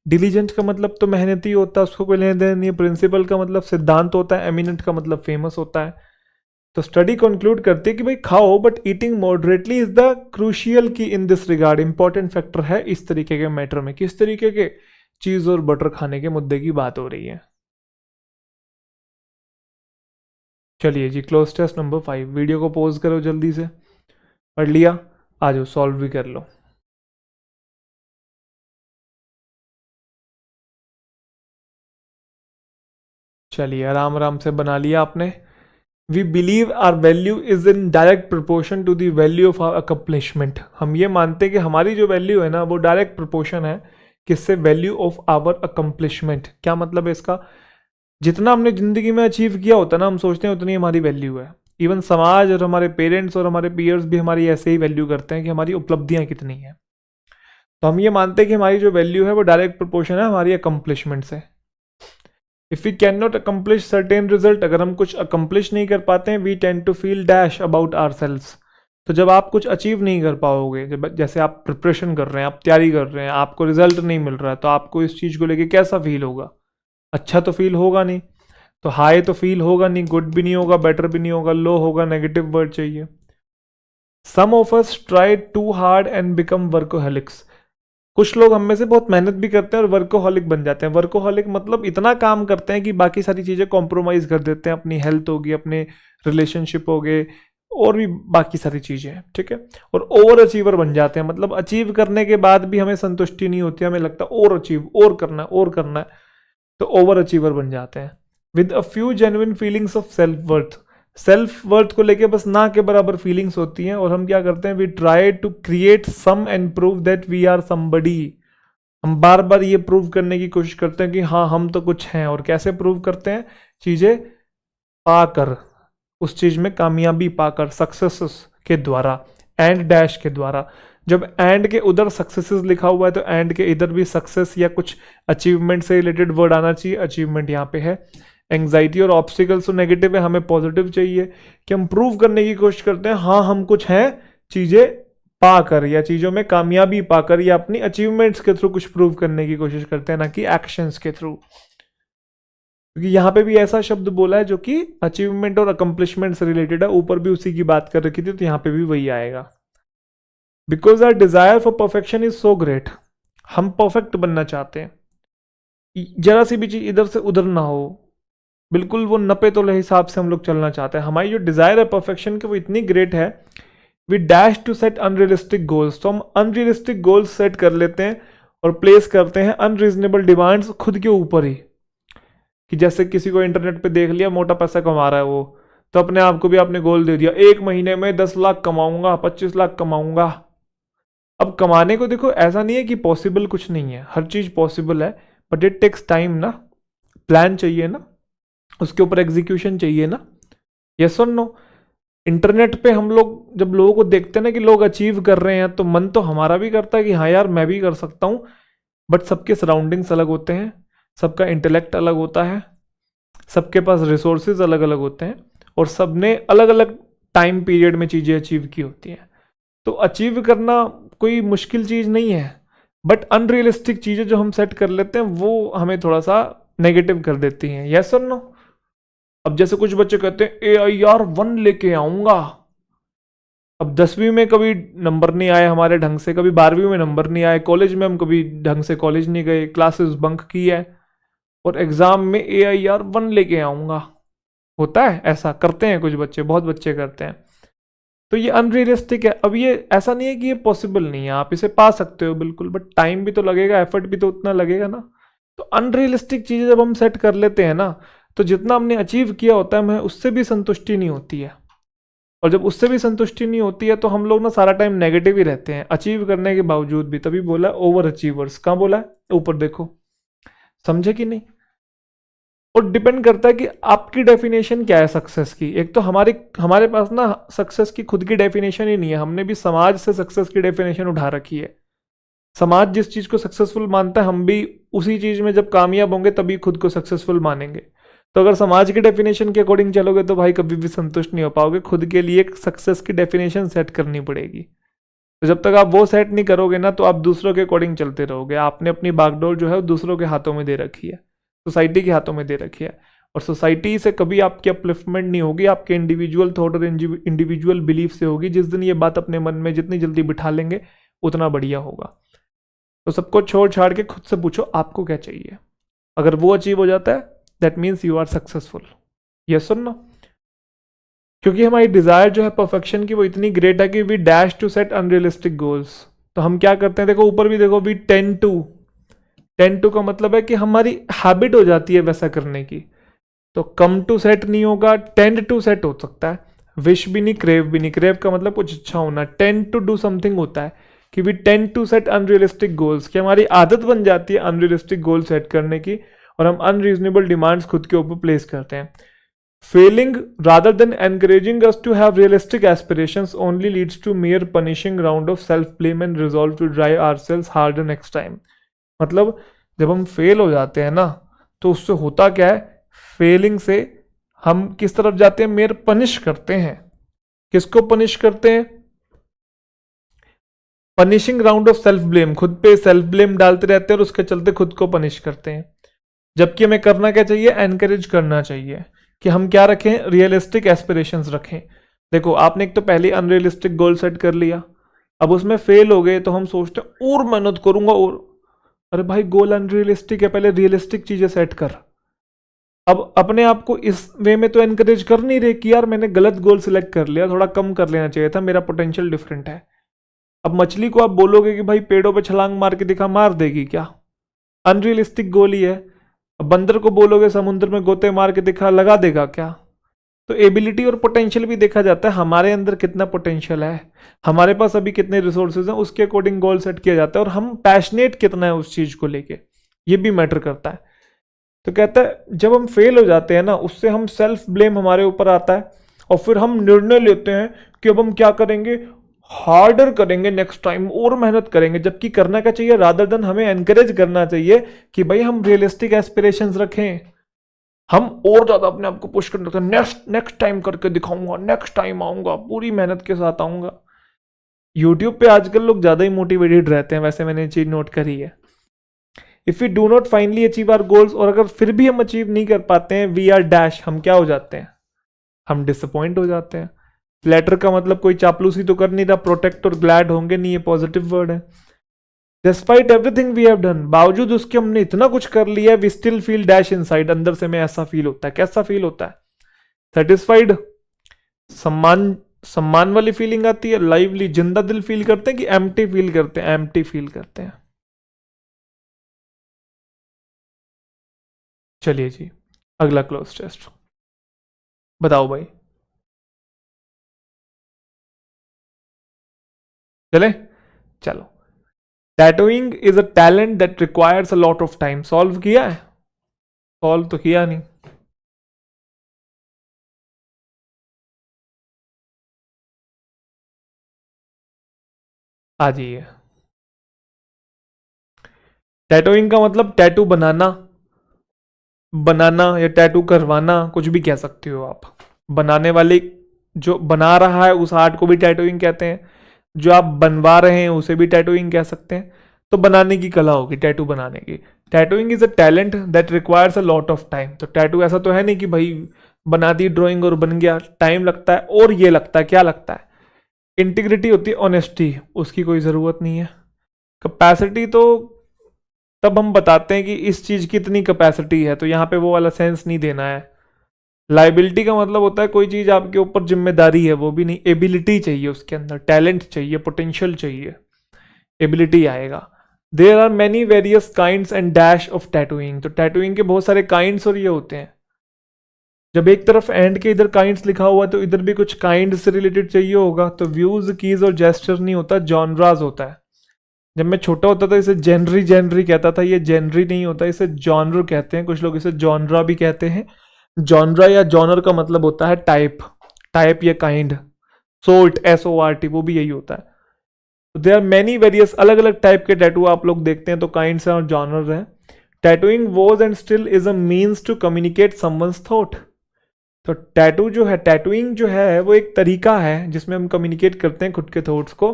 डिलीजेंट का मतलब तो मेहनती होता है, उसको कोई लेने देना नहीं है। प्रिंसिपल का मतलब सिद्धांत होता है, एमिनेंट का मतलब फेमस होता है। तो स्टडी कंक्लूड करती है कि भाई खाओ, but eating moderately is the crucial key in this regard, important factor है इस तरीके के मैटर में। किस तरीके के? चीज और बटर खाने के मुद्दे की बात हो रही है। चलिए जी, क्लोज टेस्ट नंबर 5। वीडियो को पॉज करो जल्दी से, पढ़ लिया? आ जाओ सॉल्व भी कर लो। चलिए आराम आराम से बना लिया आपने। We believe our value is in direct proportion to the value of our accomplishment. हम ये मानते हैं कि हमारी जो वैल्यू है ना वो डायरेक्ट प्रोपोर्शन है किससे? Value of our accomplishment. क्या मतलब है इसका? जितना हमने जिंदगी में अचीव किया होता है ना, हम सोचते हैं उतनी हमारी वैल्यू है। इवन समाज और हमारे पेरेंट्स और हमारे पीयर्स भी हमारी ऐसे ही वैल्यू करते हैं कि हमारी उपलब्धियां कितनी हैं। तो हम ये मानते हैं कि हमारी जो वैल्यू है वो डायरेक्ट प्रोपोर्शन है हमारी अकम्पलिशमेंट से। If we can not accomplish certain result, अगर हम कुछ अकम्पलिश नहीं कर पाते हैं, we tend to feel dash about ourselves. तो जब आप कुछ अचीव नहीं कर पाओगे, जब जैसे आप प्रिपरेशन कर रहे हैं, आप तैयारी कर रहे हैं, आपको रिजल्ट नहीं मिल रहा है, तो आपको इस चीज़ को लेके कैसा फील होगा? अच्छा तो फील होगा नहीं, तो हाई तो फील होगा नहीं, गुड भी नहीं होगा, बेटर भी नहीं होगा, लो होगा, नेगेटिव वर्ड चाहिए। Some of us try to hard and become workaholics. कुछ लोग हम में से बहुत मेहनत भी करते हैं और वर्कोहलिक बन जाते हैं। वर्कोहलिक मतलब इतना काम करते हैं कि बाकी सारी चीज़ें कॉम्प्रोमाइज़ कर देते हैं, अपनी हेल्थ होगी, अपने रिलेशनशिप हो गए, और भी बाकी सारी चीज़ें। ठीक है, और ओवर अचीवर बन जाते हैं, मतलब अचीव करने के बाद भी हमें संतुष्टि नहीं होती, हमें लगता है और अचीव और करना है और करना है, तो ओवर अचीवर बन जाते हैं। With a few genuine feelings of self worth. Self worth को लेके बस ना के बराबर फीलिंग्स होती हैं, और हम क्या करते हैं? We try to create some and prove that we are somebody. हम बार बार ये प्रूव करने की कोशिश करते हैं कि हाँ हम तो कुछ हैं। और कैसे प्रूव करते हैं? चीज़ें पाकर, उस चीज़ में कामयाबी पाकर, सक्सेसेस के द्वारा, एंड डैश के द्वारा। जब एंड के उधर सक्सेसेस लिखा हुआ है तो एंड के इधर भी सक्सेस या कुछ अचीवमेंट से रिलेटेड वर्ड आना चाहिए। अचीवमेंट यहाँ पे है। एंग्जाइटी और ऑब्स्टिकल्स तो नेगेटिव है, हमें पॉजिटिव चाहिए कि हम प्रूव करने की कोशिश करते हैं हाँ हम कुछ हैं, चीज़ें पाकर या चीज़ों में कामयाबी पाकर या अपनी अचीवमेंट्स के थ्रू कुछ प्रूव करने की कोशिश करते हैं, ना कि एक्शंस के थ्रू। क्योंकि यहाँ पे भी ऐसा शब्द बोला है जो कि अचीवमेंट और अकम्पलिशमेंट से रिलेटेड है, ऊपर भी उसी की बात कर रखी थी, तो यहाँ पे भी वही आएगा। Because our desire for perfection is so great. हम परफेक्ट बनना चाहते हैं, जरा सी भी चीज इधर से उधर ना हो, बिल्कुल वो नपे तोले हिसाब से हम लोग चलना चाहते हैं। हमारी जो डिजायर है परफेक्शन की वो इतनी ग्रेट है, we dash to set unrealistic goals. तो हम अनरियलिस्टिक गोल्स सेट कर लेते हैं और प्लेस करते हैं अनरीजनेबल डिमांड्स खुद के ऊपर ही। कि जैसे किसी को इंटरनेट पे देख लिया मोटा पैसा कमा रहा है वो, तो अपने आप को भी आपने गोल दे दिया, 1 महीने में 10 लाख कमाऊंगा, 25 लाख कमाऊंगा। अब कमाने को देखो ऐसा नहीं है कि पॉसिबल कुछ नहीं है, हर चीज पॉसिबल है, बट इट टेक्स टाइम ना, प्लान चाहिए ना, उसके ऊपर एग्जीक्यूशन चाहिए ना। यस और नो? इंटरनेट पे हम लोग जब लोगों को देखते हैं ना कि लोग अचीव कर रहे हैं, तो मन तो हमारा भी करता है कि हाँ यार मैं भी कर सकता हूँ, बट सबके सराउंडिंग्स अलग होते हैं, सबका इंटेलेक्ट अलग होता है, सबके पास रिसोर्सेज अलग अलग होते हैं, और सबने अलग अलग टाइम पीरियड में चीज़ें अचीव की होती हैं। तो अचीव करना कोई मुश्किल चीज़ नहीं है, बट अनरियलिस्टिक चीज़ें जो हम सेट कर लेते हैं वो हमें थोड़ा सा नेगेटिव कर देती हैं। यस और नो? अब जैसे कुछ बच्चे कहते हैं AIR 1 लेके आऊंगा। अब 10वीं में कभी नंबर नहीं आए हमारे ढंग से, कभी 12वीं में नंबर नहीं आए, कॉलेज में हम कभी ढंग से कॉलेज नहीं गए, क्लासेस बंक की है, और एग्जाम में AIR 1 लेके आऊंगा। होता है ऐसा, करते हैं कुछ बच्चे, बहुत बच्चे करते हैं। तो ये अनरियलिस्टिक है। अब ये ऐसा नहीं है कि ये पॉसिबल नहीं है, आप इसे पा सकते हो बिल्कुल, बट टाइम भी तो लगेगा, एफर्ट भी तो उतना लगेगा ना। तो अनरियलिस्टिक चीज़ें जब हम सेट कर लेते हैं ना, तो जितना हमने अचीव किया होता है हमें उससे भी संतुष्टि नहीं होती है, और जब उससे भी संतुष्टि नहीं होती है तो हम लोग ना सारा टाइम नेगेटिव ही रहते हैं अचीव करने के बावजूद भी। तभी बोला ओवर अचीवर्स। कहाँ बोला है? ऊपर देखो, समझे कि नहीं? और डिपेंड करता है कि आपकी डेफिनेशन क्या है सक्सेस की। एक तो हमारे पास ना सक्सेस की खुद की डेफिनेशन ही नहीं है, हमने भी समाज से सक्सेस की डेफिनेशन उठा रखी है। समाज जिस चीज को सक्सेसफुल मानता है, हम भी उसी चीज में जब कामयाब होंगे तभी खुद को सक्सेसफुल मानेंगे। तो अगर समाज की डेफिनेशन के अकॉर्डिंग चलोगे तो भाई कभी भी संतुष्ट नहीं हो पाओगे, खुद के लिए एक सक्सेस की डेफिनेशन सेट करनी पड़ेगी। तो जब तक आप वो सेट नहीं करोगे ना, तो आप दूसरों के अकॉर्डिंग चलते रहोगे। आपने अपनी बागडोर जो है वो दूसरों के हाथों में दे रखी है, सोसाइटी के हाथों में दे रखी है, और सोसाइटी से कभी आपकी अपलिफ्टमेंट नहीं होगी, आपके इंडिविजुअल थॉट और इंडिविजुअल बिलीफ से होगी। जिस दिन ये बात अपने मन में जितनी जल्दी बिठा लेंगे उतना बढ़िया होगा। तो सबको छोड़ छाड़ के खुद से पूछो आपको क्या चाहिए। अगर वो अचीव हो जाता है that means you are successful. Yes और नो? क्योंकि हमारी डिजायर जो है परफेक्शन की वो इतनी ग्रेट है कि we dash to set unrealistic goals. तो हम क्या करते हैं, देखो ऊपर भी देखो, वी टेन टू का मतलब है कि हमारी हैबिट हो जाती है वैसा करने की। तो कम टू सेट नहीं होगा, टेंड टू सेट हो सकता है। विश भी नहीं, क्रेव भी नहीं। क्रेव का मतलब कुछ अच्छा होना, टेंड टू डू समथिंग होता है कि we tend to set unrealistic goals, कि हमारी आदत बन जाती है अनरियलिस्टिक गोल सेट करने की, और हम अनरीजनेबल डिमांड्स खुद के ऊपर प्लेस करते हैं। Failing rather than encouraging us to have realistic aspirations only leads to mere punishing round of self blame and resolve to try ourselves harder next time। मतलब जब हम फेल हो जाते हैं ना, तो उससे होता क्या है, फेलिंग से हम किस तरफ जाते हैं, मेयर पनिश करते हैं। किसको पनिश करते हैं? Punishing round of self blame, खुद पे सेल्फ ब्लेम डालते रहते हैं और उसके चलते खुद को पनिश करते हैं। जबकि हमें करना क्या चाहिए, एनकरेज करना चाहिए कि हम क्या रखें, रियलिस्टिक एस्पिरेशंस रखें। देखो आपने एक तो पहले अनरियलिस्टिक गोल सेट कर लिया, अब उसमें फेल हो गए तो हम सोचते हैं और मेहनत करूंगा और, अरे भाई गोल अनरियलिस्टिक है, पहले रियलिस्टिक चीजें सेट कर। अब अपने आप को इस वे में तो एनकरेज कर नहीं रहे कि यार मैंने गलत गोल सिलेक्ट कर लिया, थोड़ा कम कर लेना चाहिए था, मेरा पोटेंशियल डिफरेंट है। अब मछली को आप बोलोगे कि भाई पेड़ों पे छलांग मार के दिखा, मार देगी क्या? अनरियलिस्टिक गोल ही है। अब बंदर को बोलोगे समुद्र में गोते मार के दिखा, लगा देगा क्या? तो एबिलिटी और पोटेंशियल भी देखा जाता है, हमारे अंदर कितना पोटेंशियल है, हमारे पास अभी कितने रिसोर्सेज हैं, उसके अकॉर्डिंग गोल सेट किया जाता है, और हम पैशनेट कितना है उस चीज को लेके, ये भी मैटर करता है। तो कहता है जब हम फेल हो जाते हैं ना, उससे हम सेल्फ ब्लेम हमारे ऊपर आता है, और फिर हम निर्णय लेते हैं कि अब हम क्या करेंगे, हार्डर करेंगे नेक्स्ट टाइम, और मेहनत करेंगे। जबकि करना क्या चाहिए, रादर देन हमें एनकरेज करना चाहिए कि भाई हम रियलिस्टिक एस्पिरेशंस रखें, हम और ज्यादा अपने आप को पुश करना चाहिए, नेक्स्ट टाइम करके दिखाऊंगा, नेक्स्ट टाइम आऊंगा, पूरी मेहनत के साथ आऊंगा। यूट्यूब पे आजकल लोग ज्यादा ही मोटिवेटेड रहते हैं, वैसे मैंने चीज नोट करी है। If we do not finally achieve our goals, और अगर फिर भी हम अचीव नहीं कर पाते हैं, वी आर डैश, हम क्या हो जाते हैं, हम डिसअपॉइंट हो जाते हैं। फ्लैटर का मतलब कोई चापलूसी तो कर नहीं रहा, प्रोटेक्ट और ग्लैड होंगे नहीं, ये पॉजिटिव वर्ड है। Despite everything we have done, बावजूद उसके हमने इतना कुछ कर लिया, we still feel dash inside, अंदर से में ऐसा फील होता है। कैसा फील होता है? सेटिस्फाइड, सम्मान, सम्मान वाली फीलिंग आती है, लाइवली, जिंदा दिल फील करते हैं कि एम्प्टी फील करते हैं? एम्प्टी फील करते हैं। चलिए जी, अगला क्लोज टेस्ट बताओ भाई। चले, चलो। Tattooing is a talent that requires a lot of time. Solve किया है? सॉल्व तो किया नहीं। आ जाइए। टैटूइंग का मतलब टैटू बनाना, बनाना या टैटू करवाना, कुछ भी कह सकते हो आप। बनाने वाले, जो बना रहा है उस आर्ट को भी टैटूइंग कहते हैं, जो आप बनवा रहे हैं उसे भी टैटूइंग कह सकते हैं। तो बनाने की कला होगी टैटू बनाने की। Tattooing is a talent that requires a lot of time. तो टैटू ऐसा तो है नहीं कि भाई बना दी ड्राइंग और बन गया, टाइम लगता है। और ये लगता है, क्या लगता है? इंटीग्रिटी होती है, ऑनेस्टी, उसकी कोई ज़रूरत नहीं है। कैपेसिटी तो तब हम बताते हैं कि इस चीज़ की इतनी कैपेसिटी है, तो यहाँ पे वो वाला सेंस नहीं देना है। लाइबिलिटी का मतलब होता है कोई चीज़ आपके ऊपर जिम्मेदारी है, वो भी नहीं। एबिलिटी चाहिए उसके अंदर, टैलेंट चाहिए, पोटेंशियल चाहिए, एबिलिटी आएगा। There are many various kinds and dash of tattooing. तो टैटूइंग के बहुत सारे काइंड्स और ये होते हैं। जब एक तरफ एंड के इधर काइंड्स लिखा हुआ है तो इधर भी कुछ काइंड से रिलेटेड चाहिए होगा। तो व्यूज, कीज और जेस्चर नहीं होता, जॉनराज होता है। जब मैं छोटा होता था इसे जेनरी जेनरी कहता था, ये जेनरी नहीं होता, इसे जॉनर कहते हैं। कुछ लोग इसे जॉनरा भी कहते हैं। जॉनरा या जॉनर का मतलब होता है टाइप, टाइप या काइंड। सोल्ट, SORT, वो भी यही होता है। तो देर आर मैनी वेरियस, अलग अलग टाइप के टैटू आप लोग देखते हैं, तो काइंड्स हैं और जॉनर हैं। Tattooing was and still is a means to communicate someone's thought. तो टैटू जो है, टैटूइंग जो है वो एक तरीका है जिसमें हम कम्युनिकेट करते हैं खुद के थॉट्स को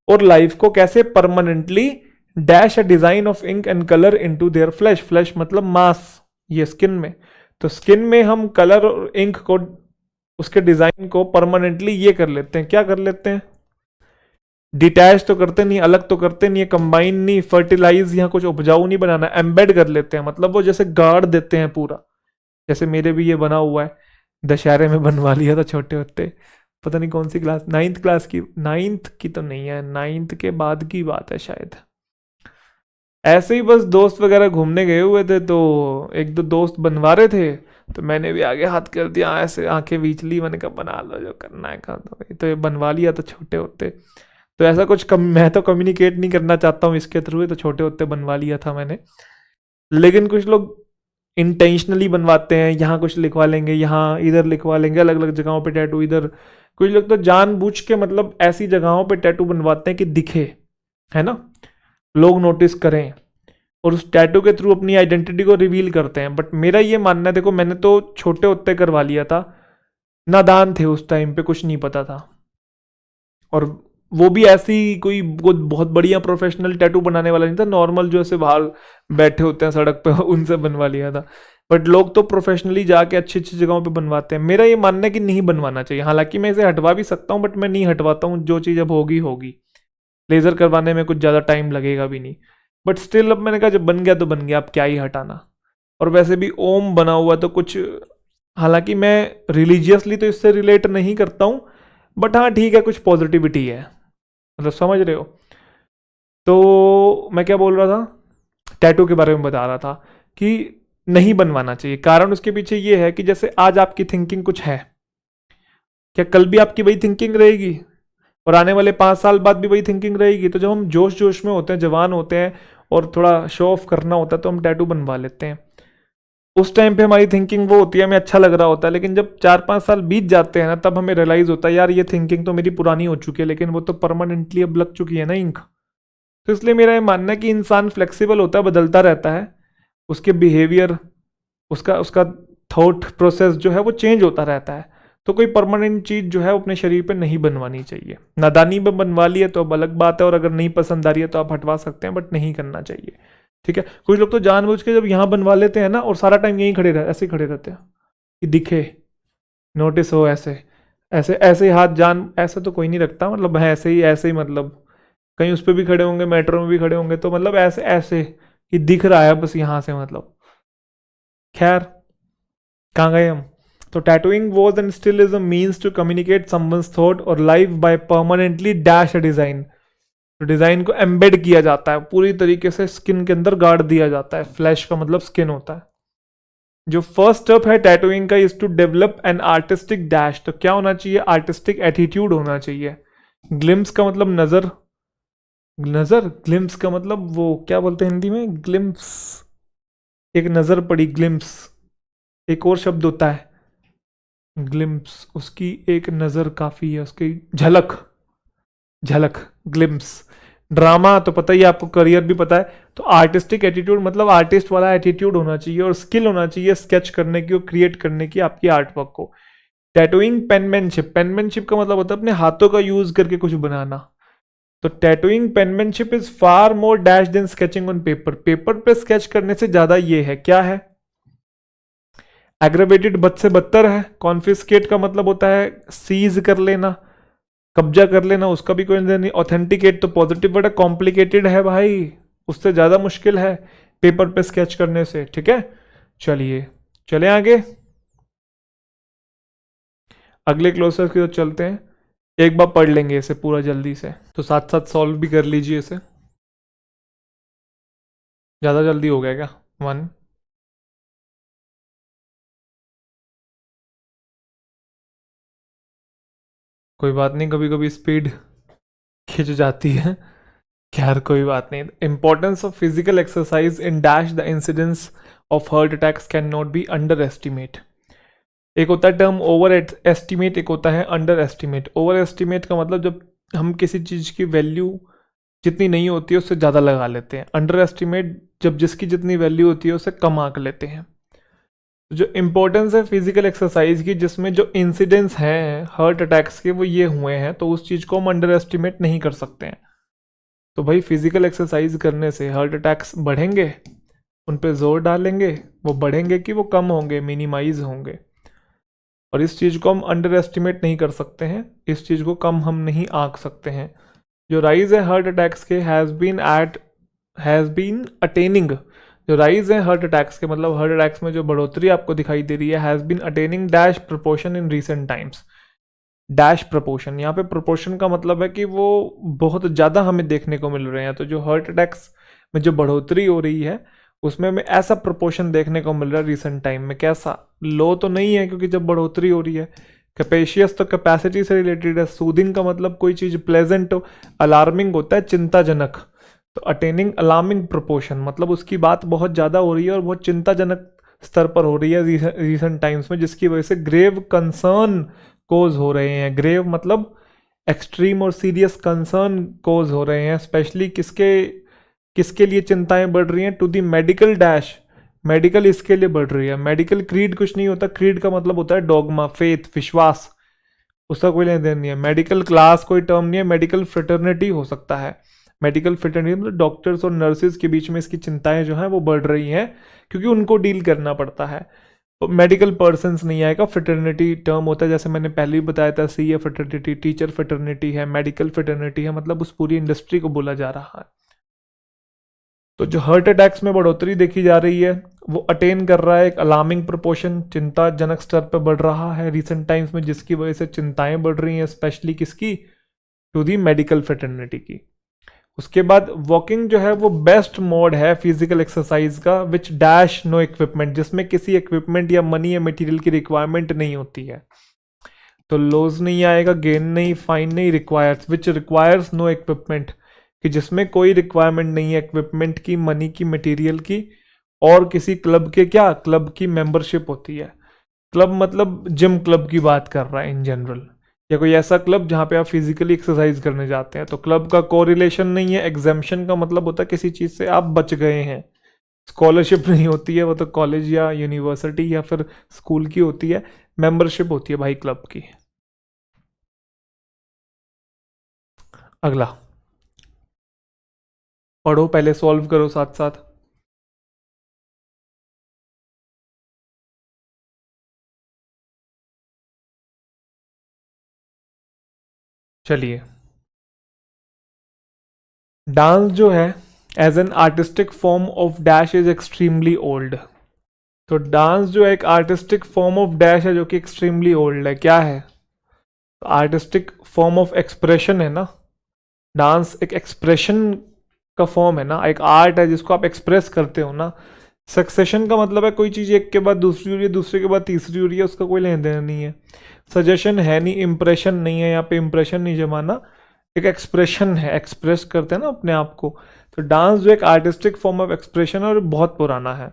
और लाइफ को। कैसे? Permanently dash a design of ink and colour into their flesh. Flesh मतलब मांस, ये स्किन में। तो स्किन में हम कलर और इंक को, उसके डिजाइन को परमानेंटली ये कर लेते हैं। क्या कर लेते हैं? डिटैच तो करते नहीं, अलग तो करते नहीं, कंबाइन नहीं, फर्टिलाइज, यहाँ कुछ उपजाऊ नहीं बनाना, एम्बेड कर लेते हैं। मतलब वो जैसे गाड़ देते हैं पूरा। जैसे मेरे भी ये बना हुआ है, दशहरे में बनवा लिया था छोटे होते। पता नहीं कौन सी क्लास, नाइन्थ क्लास की, नाइन्थ की तो नहीं है, नाइन्थ के बाद की बात है शायद। ऐसे ही बस दोस्त वगैरह घूमने गए हुए थे, तो एक दो दोस्त बनवा रहे थे, तो मैंने भी आगे हाथ कर दिया, ऐसे आंखें बीच ली, मैंने कहा बना लो जो करना है कर दो। तो ये बनवा लिया था छोटे होते। तो ऐसा कुछ मैं तो कम्युनिकेट नहीं करना चाहता हूँ इसके थ्रू, तो छोटे होते बनवा लिया था मैंने। लेकिन कुछ लोग इंटेंशनली बनवाते हैं, यहाँ कुछ लिखवा लेंगे, यहाँ इधर लिखवा लेंगे, अलग अलग जगहों पे टैटू इधर। कुछ लोग तो जानबूझ के मतलब ऐसी जगहों पे टैटू बनवाते हैं कि दिखे, है ना, लोग नोटिस करें, और उस टैटू के थ्रू अपनी आइडेंटिटी को रिवील करते हैं। बट मेरा ये मानना है, देखो मैंने तो छोटे होते करवा लिया था, नादान थे उस टाइम पे, कुछ नहीं पता था। और वो भी ऐसी कोई बहुत बढ़िया प्रोफेशनल टैटू बनाने वाला नहीं था, नॉर्मल जो ऐसे बाहर बैठे होते हैं सड़क पे उनसे बनवा लिया था। बट लोग तो प्रोफेशनली जाके अच्छी अच्छी जगहों पे बनवाते हैं। मेरा ये मानना है कि नहीं बनवाना चाहिए। हालांकि मैं इसे हटवा भी सकता हूँ, बट मैं नहीं हटवाता हूँ। जो चीज़ अब होगी होगी, लेज़र करवाने में कुछ ज़्यादा टाइम लगेगा भी नहीं। बट स्टिल अब मैंने कहा जब बन गया तो बन गया, अब क्या ही हटाना। और वैसे भी ओम बना हुआ तो कुछ, हालांकि मैं रिलीजियसली तो इससे रिलेट नहीं करता हूँ, बट हाँ ठीक है, कुछ पॉजिटिविटी है, मतलब समझ रहे हो। तो मैं क्या बोल रहा था, टैटू के बारे में बता रहा था कि नहीं बनवाना चाहिए। कारण उसके पीछे ये है कि जैसे आज आपकी थिंकिंग कुछ है, क्या कल भी आपकी वही थिंकिंग रहेगी? और आने वाले 5 साल बाद भी वही थिंकिंग रहेगी? तो जब हम जोश जोश में होते हैं, जवान होते हैं, और थोड़ा शो ऑफ करना होता है, तो हम टैटू बनवा लेते हैं। उस टाइम पे हमारी थिंकिंग वो होती है, हमें अच्छा लग रहा होता है। लेकिन जब 4-5 साल बीत जाते हैं ना, तब हमें रियलाइज होता है यार ये थिंकिंग तो मेरी पुरानी हो चुकी है, लेकिन वो तो परमानेंटली अब लग चुकी है ना इंक। तो इसलिए मेरा ये मानना है कि इंसान फ्लेक्सिबल होता है, बदलता रहता है, उसके बिहेवियर, उसका उसका थॉट प्रोसेस जो है वो चेंज होता रहता है। तो कोई परमानेंट चीज़ जो है वो अपने शरीर पे नहीं बनवानी चाहिए। नादानी में बनवा ली है तो अब अलग बात है, और अगर नहीं पसंद आ रही है तो आप हटवा सकते हैं, बट नहीं करना चाहिए। ठीक है। कुछ लोग तो जानबूझ के जब यहाँ बनवा लेते हैं ना, और सारा टाइम यहीं खड़े रह, ऐसे ही खड़े रहते हैं कि दिखे, नोटिस हो ऐसे। ऐसे ऐसे ही हाथ जान ऐसे तो कोई नहीं रखता, मतलब है ऐसे ही मतलब कहीं उस पर भी खड़े होंगे, मेट्रो में भी खड़े होंगे, तो मतलब ऐसे ऐसे कि दिख रहा है बस यहाँ से, मतलब खैर कहाँ गए हम। तो tattooing was and still is a means to communicate someone's thought और life by permanently dash a design. तो डिजाइन को एम्बेड किया जाता है पूरी तरीके से, स्किन के अंदर गाड़ दिया जाता है। फ्लैश का मतलब स्किन होता है। जो फर्स्ट स्टेप है टैटूइंग का is to develop an artistic dash. तो क्या होना चाहिए, आर्टिस्टिक एटीट्यूड होना चाहिए। ग्लिम्स का मतलब नजर, नजर ग्लिम्स का मतलब वो क्या बोलते हैं हिंदी में, ग्लिम्स, एक नजर पड़ी, ग्लिम्स एक और शब्द होता है, ग्लिम्स, उसकी एक नजर काफी है, उसकी झलक, झलक, ग्लिम्स। ड्रामा तो पता ही है आपको, करियर भी पता है। तो आर्टिस्टिक एटीट्यूड मतलब आर्टिस्ट वाला एटीट्यूड होना चाहिए और स्किल होना चाहिए स्केच करने की और क्रिएट करने की आपकी आर्ट वर्क को। टैटूइंग पेनमैनशिप, पेनमैनशिप का मतलब होता है अपने हाथों का यूज करके कुछ बनाना। तो tattooing penmanship is far more dash than sketching on paper. Paper पे स्केच करने से ज्यादा ये है, क्या है, एग्रेवेटेड बद से बदतर है। कॉन्फिस्केट का मतलब होता है सीज कर लेना, कब्जा कर लेना, उसका भी कोई नहीं। ऑथेंटिकेट तो पॉजिटिव वर्ड है, कॉम्प्लिकेटेड है भाई, उससे ज्यादा मुश्किल है पेपर पे स्केच करने से, ठीक है। चलिए चले आगे, अगले क्लोजर की ओर चलते हैं। एक बार पढ़ लेंगे इसे पूरा जल्दी से, तो साथ साथ सॉल्व भी कर लीजिए इसे। ज़्यादा जल्दी हो गया क्या, वन। कोई बात नहीं, कभी कभी स्पीड खिंच जाती है। खैर कोई बात नहीं। Importance of physical exercise in dash the incidence of heart attacks can not be under estimate. एक होता है टर्म ओवर एस्टिमेट, एक होता है अंडर एस्टिमेट। ओवर एस्टिमेट का मतलब जब हम किसी चीज़ की वैल्यू जितनी नहीं होती है उससे ज़्यादा लगा लेते हैं। अंडर एस्टिमेट जब जिसकी जितनी वैल्यू होती है उससे कम आंक लेते हैं। जो इम्पोर्टेंस है फिजिकल एक्सरसाइज की, जिसमें जो इंसिडेंस हैं हार्ट अटैक्स के वो ये हुए हैं, तो उस चीज़ को हम अंडर एस्टिमेट नहीं कर सकते हैं। तो भाई फिजिकल एक्सरसाइज करने से हार्ट अटैक्स बढ़ेंगे, उन पे जोर डालेंगे, वो बढ़ेंगे कि वो कम होंगे, मिनिमाइज होंगे। और इस चीज़ को हम अंडर एस्टिमेट नहीं कर सकते हैं, इस चीज़ को कम हम नहीं आंक सकते हैं। जो राइज है हार्ट अटैक्स के हैज़ बीन अटेनिंग, जो राइज है हार्ट अटैक्स के मतलब हार्ट अटैक्स में जो बढ़ोतरी आपको दिखाई दे रही है, has been attaining dash proportion in recent times. Dash proportion, यहाँ पे प्रपोर्शन का मतलब है कि वो बहुत ज़्यादा हमें देखने को मिल रहे हैं। तो जो हार्ट अटैक्स में जो बढ़ोतरी हो रही है उसमें हमें ऐसा प्रपोर्शन देखने को मिल रहा है रिसेंट टाइम में। कैसा, लो तो नहीं है क्योंकि जब बढ़ोतरी हो रही है। कैपेशियस तो कैपेसिटी से रिलेटेड है। सूदिंग का मतलब कोई चीज़ प्लेजेंट हो, अलार्मिंग होता है चिंताजनक। तो अटेनिंग अलार्मिंग प्रोपोर्शन मतलब उसकी बात बहुत ज़्यादा हो रही है और बहुत चिंताजनक स्तर पर हो रही है रिसेंट टाइम्स में, जिसकी वजह से ग्रेव कंसर्न कोज हो रहे हैं। ग्रेव मतलब एक्सट्रीम और सीरियस कंसर्न कोज हो रहे हैं। स्पेशली किसके किसके लिए चिंताएं बढ़ रही हैं, to the medical dash, medical इसके लिए बढ़ रही है। मेडिकल क्रीड कुछ नहीं होता, क्रीड का मतलब होता है डॉगमा, फेथ, विश्वास, उसका कोई लेन देन नहीं है। मेडिकल क्लास कोई टर्म नहीं है, मेडिकल फ्रेटर्निटी हो सकता है। मेडिकल फ्रेटर्निटी मतलब डॉक्टर्स और नर्सेज के बीच में इसकी चिंताएं जो हैं वो बढ़ रही हैं क्योंकि उनको डील करना पड़ता है। मेडिकल पर्सनस नहीं आएगा, फ्रेटर्निटी टर्म होता है, जैसे मैंने पहले भी बताया था, सी ए फ्रेटर्निटी, टीचर फ्रेटर्निटी है, मेडिकल फ्रेटर्निटी है, मतलब उस पूरी इंडस्ट्री को बोला जा रहा है। तो जो हार्ट अटैक्स में बढ़ोतरी देखी जा रही है वो अटेन कर रहा है एक अलार्मिंग प्रोपोर्शन, चिंताजनक स्तर पर बढ़ रहा है रिसेंट टाइम्स में, जिसकी वजह से चिंताएं बढ़ रही हैं स्पेशली किसकी, टू दी मेडिकल फ्रेटर्निटी की। उसके बाद वॉकिंग जो है वो बेस्ट मोड है फिजिकल एक्सरसाइज का, विच डैश नो इक्विपमेंट, जिसमें किसी इक्विपमेंट या मनी या मटेरियल की रिक्वायरमेंट नहीं होती है। तो लॉस नहीं आएगा, गेन नहीं, फाइन नहीं, requires, which requires no equipment, कि जिसमें कोई रिक्वायरमेंट नहीं है इक्विपमेंट की, मनी की, मटेरियल की, और किसी क्लब के, क्या क्लब की मेंबरशिप होती है। क्लब मतलब जिम क्लब की बात कर रहा है इन जनरल, या कोई ऐसा क्लब जहाँ पे आप फिजिकली एक्सरसाइज करने जाते हैं। तो क्लब का कोरिलेशन नहीं है। एग्जाम्शन का मतलब होता है किसी चीज़ से आप बच गए हैं। स्कॉलरशिप नहीं होती है, वो तो कॉलेज या यूनिवर्सिटी या फिर स्कूल की होती है। मेंबरशिप होती है भाई क्लब की। अगला पढ़ो, पहले सॉल्व करो साथ साथ। चलिए, डांस जो है as an artistic form of dash is extremely old. तो डांस जो है एक आर्टिस्टिक फॉर्म ऑफ डैश है जो कि एक्सट्रीमली ओल्ड है। क्या है? आर्टिस्टिक फॉर्म ऑफ एक्सप्रेशन है ना। डांस एक एक्सप्रेशन का फॉर्म है ना, एक आर्ट है जिसको आप एक्सप्रेस करते हो ना। सक्सेशन का मतलब है कोई चीज़ एक के बाद दूसरी हो रही है, दूसरे के बाद तीसरी हो रही है, उसका कोई लेन देन नहीं है। सजेशन है नहीं, इंप्रेशन नहीं है, यहाँ पे इंप्रेशन नहीं जमाना, एक एक्सप्रेशन है, एक्सप्रेस करते हैं ना अपने आप को। तो डांस जो एक आर्टिस्टिक फॉर्म ऑफ एक्सप्रेशन है और बहुत पुराना है।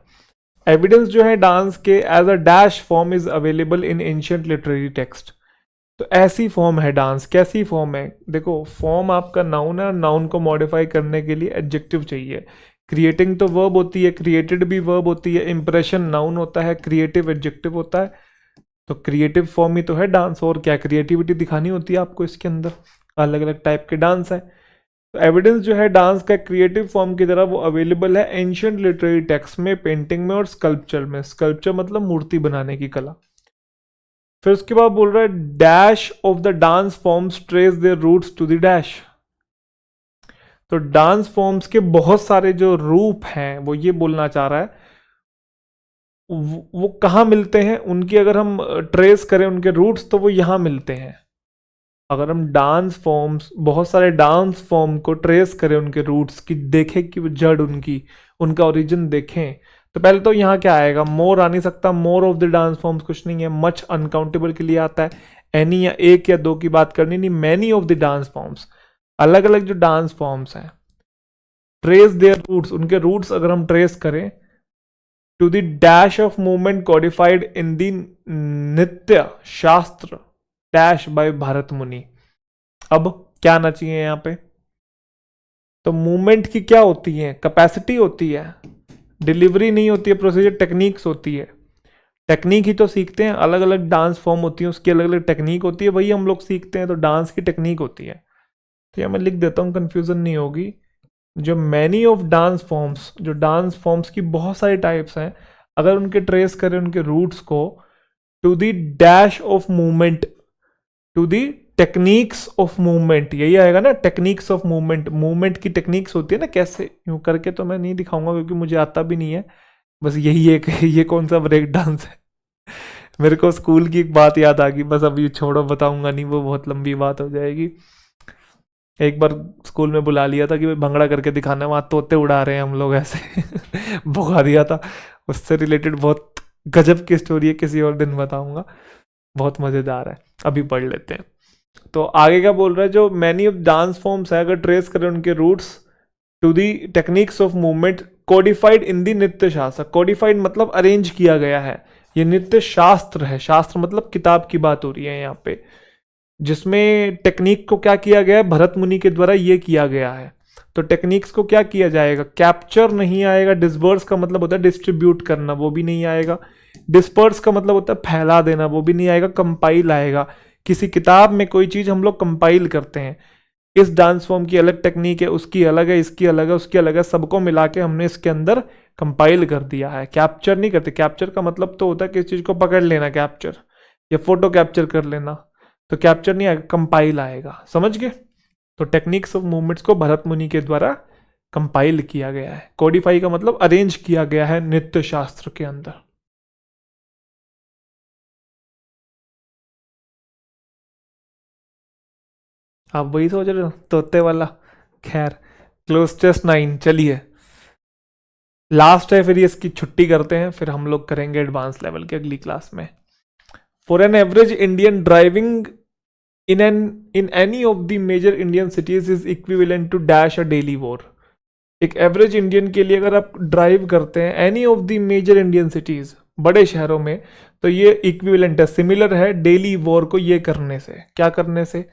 एविडेंस जो है डांस के as a dash form is available in ancient literary text. तो ऐसी फॉर्म है डांस। कैसी फॉर्म है? देखो, फॉर्म आपका नाउन है और नाउन को मॉडिफाई करने के लिए एडजेक्टिव चाहिए। क्रिएटिंग तो वर्ब होती है, क्रिएटेड भी वर्ब होती है, इंप्रेशन नाउन होता है, क्रिएटिव एडजेक्टिव होता है। तो क्रिएटिव फॉर्म ही तो है डांस। और क्या, क्रिएटिविटी दिखानी होती है आपको इसके अंदर। अलग अलग टाइप के डांस है। तो एविडेंस जो है डांस का क्रिएटिव फॉर्म की तरह वो अवेलेबल है एंशियंट लिटरेरी टेक्स्ट में, पेंटिंग में और स्कल्पचर में। स्कल्पचर मतलब मूर्ति बनाने की कला। फिर उसके बाद बोल रहा है dash of the dance forms trace their roots to the dash. तो डांस फॉर्म्स के बहुत सारे जो रूप हैं वो ये बोलना चाह रहा है वो कहाँ मिलते हैं उनकी, अगर हम ट्रेस करें उनके रूट्स तो वो यहाँ मिलते हैं। अगर हम डांस फॉर्म्स, बहुत सारे डांस फॉर्म को ट्रेस करें उनके रूट्स की, देखें कि वो जड़ उनकी, उनका ओरिजिन देखें, तो पहले तो यहाँ क्या आएगा? मोर आ नहीं सकता। More of the dance forms कुछ नहीं है। मच अनकाउंटेबल के लिए आता है। एनी या एक या दो की बात करनी नहीं। Many of the dance forms, अलग अलग जो डांस फॉर्म्स हैं, ट्रेस देयर रूट्स, उनके रूट्स अगर हम ट्रेस करें to the dash of movement codified in the Nritya Shastra dash by Bharat मुनि। अब क्या आना चाहिए यहाँ पे? तो मूवमेंट की क्या होती है? कैपेसिटी होती है, डिलीवरी नहीं होती है, प्रोसीजर टेक्निक्स होती है। टेक्निक ही तो सीखते हैं। अलग अलग डांस फॉर्म होती है, उसकी अलग अलग टेक्निक होती है, वही हम लोग सीखते हैं। तो डांस की टेक्निक होती है। तो यह मैं लिख देता हूँ, कंफ्यूजन नहीं होगी। जो मैनी ऑफ डांस फॉर्म्स, जो डांस फॉर्म्स की बहुत सारी टाइप्स हैं, अगर उनके ट्रेस करें उनके रूट्स को to the dash of movement, to the techniques of movement, यही आएगा ना, टेक्निक्स ऑफ मूवमेंट। मूवमेंट की टेक्निक्स होती है ना, कैसे, यूं करके तो मैं नहीं दिखाऊंगा क्योंकि मुझे आता भी नहीं है। बस यही एक ये कौन सा ब्रेक डांस है? मेरे को स्कूल की एक बात याद आ गई, बस अभी छोड़ो, बताऊंगा नहीं, वो बहुत लंबी बात हो जाएगी। एक बार स्कूल में बुला लिया था कि भाई भंगड़ा करके दिखाना है, वहां तोते उड़ा रहे हैं हम लोग ऐसे भगा दिया था। उससे रिलेटेड बहुत गजब की स्टोरी है, किसी और दिन बताऊंगा, बहुत मजेदार है। अभी पढ़ लेते हैं। तो आगे क्या बोल रहा है? जो मैनी ऑफ डांस फॉर्म्स है, अगर ट्रेस करें उनके roots to the techniques of movement codified in the Nritya Shastra. Codified मतलब अरेंज किया गया है। ये नृत्य शास्त्र है। शास्त्र मतलब किताब की बात हो रही है यहाँ पे, जिसमें टेक्निक को क्या किया गया है? भरत मुनि के द्वारा ये किया गया है। तो टेक्निक्स को क्या किया जाएगा? कैप्चर नहीं आएगा। डिस्बर्स का मतलब होता है डिस्ट्रीब्यूट करना, वो भी नहीं आएगा। डिस्पर्स का मतलब होता है फैला देना, वो भी नहीं आएगा। कंपाइल आएगा। किसी किताब में कोई चीज हम लोग कंपाइल करते हैं, इस डांस फॉर्म की अलग टेक्निक है, उसकी अलग है, इसकी अलग है, उसकी अलग है, सबको मिला के हमने इसके अंदर कंपाइल कर दिया है। कैप्चर नहीं करते। कैप्चर का मतलब तो होता है किसी चीज को पकड़ लेना, कैप्चर, या फोटो कैप्चर कर लेना। तो कैप्चर नहीं आएगा, कंपाइल आएगा। समझ गए? तो टेक्निक्स ऑफ मूवमेंट्स को भरत मुनि के द्वारा कंपाइल किया गया है। कोडिफाई का मतलब अरेंज किया गया है नृत्य शास्त्र के अंदर। आप वही सोच रहे हो, तोते वाला? खैर, क्लोज टेस्ट 9। चलिए, लास्ट है, फिर ये इसकी छुट्टी करते हैं, फिर हम लोग करेंगे एडवांस लेवल की अगली क्लास में। For an average Indian driving in any of the major Indian cities is equivalent to dash a daily war। एक एवरेज इंडियन के लिए अगर आप ड्राइव करते हैं any of the major Indian cities, बड़े शहरों में, तो ये इक्विवेलेंट है, सिमिलर है डेली वॉर को ये करने से। क्या करने से?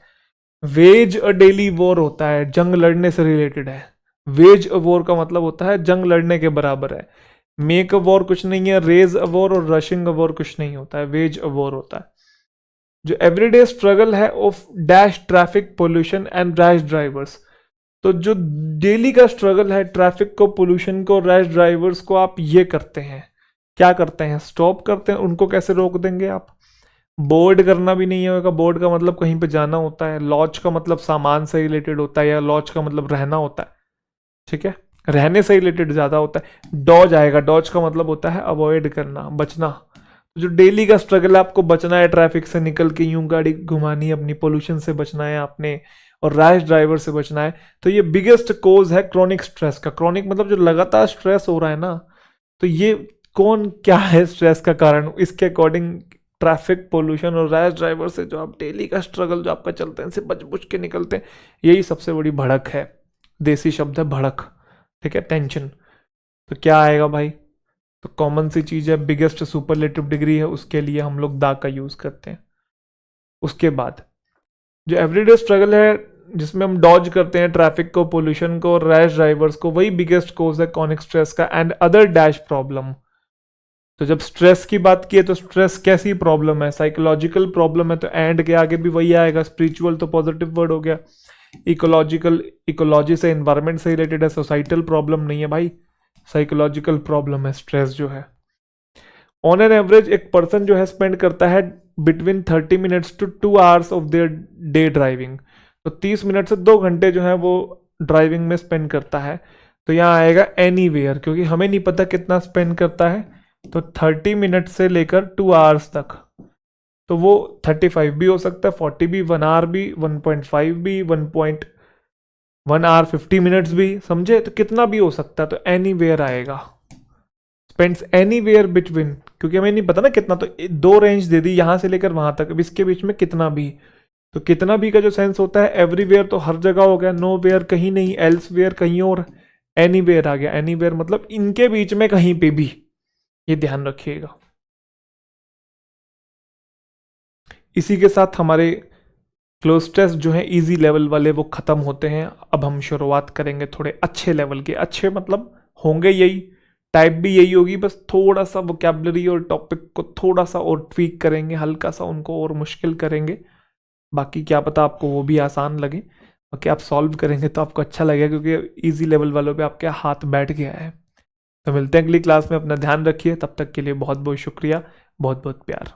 वेज अ डेली वॉर होता है, जंग लड़ने से रिलेटेड है। वेज अ वॉर का मतलब होता है जंग लड़ने के बराबर है। मेक अ वॉर कुछ नहीं है, रेज अ वॉर और रशिंग अ वॉर कुछ नहीं होता है, वेज अ वॉर होता है। जो एवरीडे स्ट्रगल है of dash traffic pollution and rash drivers. तो जो डेली का स्ट्रगल है ट्रैफिक को, पोल्यूशन को, रैश ड्राइवर्स को आप ये करते हैं। क्या करते हैं? स्टॉप करते हैं। उनको कैसे रोक देंगे आप? बोर्ड करना भी नहीं होगा। बोर्ड का मतलब कहीं पे जाना होता है, लॉज का मतलब सामान से रिलेटेड होता है, या लॉज का मतलब रहना होता है, ठीक है, रहने से रिलेटेड ज़्यादा होता है। डॉज आएगा, डॉज का मतलब होता है अवॉइड करना, बचना। तो जो डेली का स्ट्रगल है, आपको बचना है ट्रैफिक से निकल के, यूं गाड़ी घुमानी है अपनी, पोल्यूशन से बचना है आपने, और रैश ड्राइवर से बचना है। तो ये बिगेस्ट कोज है क्रॉनिक स्ट्रेस का। क्रॉनिक मतलब जो लगातार स्ट्रेस हो रहा है ना, तो ये कौन क्या है स्ट्रेस का कारण, इसके अकॉर्डिंग ट्रैफिक, पोल्यूशन और रैश ड्राइवर से जो आप डेली का स्ट्रगल जो आपका चलते हैं, इनसे बच बुच के निकलते हैं, यही सबसे बड़ी भड़क है। देसी शब्द है भड़क, ठीक है, टेंशन। तो क्या आएगा भाई? तो कॉमन सी चीज़ है, बिगेस्ट सुपरलेटिव डिग्री है, उसके लिए हम लोग दा का यूज़ करते हैं। उसके बाद जो एवरीडे स्ट्रगल है, जिसमें हम डॉज करते हैं ट्रैफिक को, पोल्यूशन को, रैश ड्राइवर्स को, वही बिगेस्ट कोज है कॉनिक स्ट्रेस का एंड अदर डैश प्रॉब्लम। तो जब स्ट्रेस की बात की है, तो स्ट्रेस कैसी प्रॉब्लम है? साइकोलॉजिकल प्रॉब्लम है, तो एंड के आगे भी वही आएगा। स्पिरिचुअल तो पॉजिटिव वर्ड हो गया। इकोलॉजिकल, इकोलॉजी से, एनवायरमेंट से रिलेटेड है। सोसाइटल प्रॉब्लम नहीं है भाई, साइकोलॉजिकल प्रॉब्लम है स्ट्रेस जो है। ऑन एन एवरेज एक पर्सन जो है स्पेंड करता है between 30 minutes to 2 hours of their day driving. तो 30 मिनट से 2 घंटे जो है वो ड्राइविंग में स्पेंड करता है। तो यहाँ आएगा एनीवेयर, क्योंकि हमें नहीं पता कितना स्पेंड करता है। तो 30 मिनट से लेकर 2 आवर्स तक, तो वो 35 भी हो सकता है, 40 भी, 1 आवर भी, 1.5 भी, 1.1 आवर 50 मिनट्स भी, समझे? तो कितना भी हो सकता है। तो एनीवेयर आएगा, स्पेंड्स एनीवेयर बिटवीन, क्योंकि हमें नहीं पता ना कितना। तो दो रेंज दे दी, यहां से लेकर वहां तक, अब इसके बीच में कितना भी। तो कितना भी का जो सेंस होता है, एवरीवेयर तो हर जगह हो गया, नो वेयर कहीं नहीं, एल्सवेयर कहीं और, एनीवेयर आ गया। एनीवेयर मतलब इनके बीच में कहीं पे भी, ये ध्यान रखिएगा। इसी के साथ हमारे क्लोज टेस्ट जो है इजी लेवल वाले वो खत्म होते हैं। अब हम शुरुआत करेंगे थोड़े अच्छे लेवल के। अच्छे मतलब होंगे यही, टाइप भी यही होगी, बस थोड़ा सा वोकैबलरी और टॉपिक को थोड़ा सा और ट्वीक करेंगे, हल्का सा उनको और मुश्किल करेंगे। बाकी क्या पता आपको वो भी आसान लगे, बाकी आप सॉल्व करेंगे तो आपको अच्छा लगेगा, क्योंकि इजी लेवल वालों पे आपके हाथ बैठ गया है। तो मिलते हैं अगली क्लास में, अपना ध्यान रखिए, तब तक के लिए बहुत बहुत शुक्रिया, बहुत बहुत प्यार।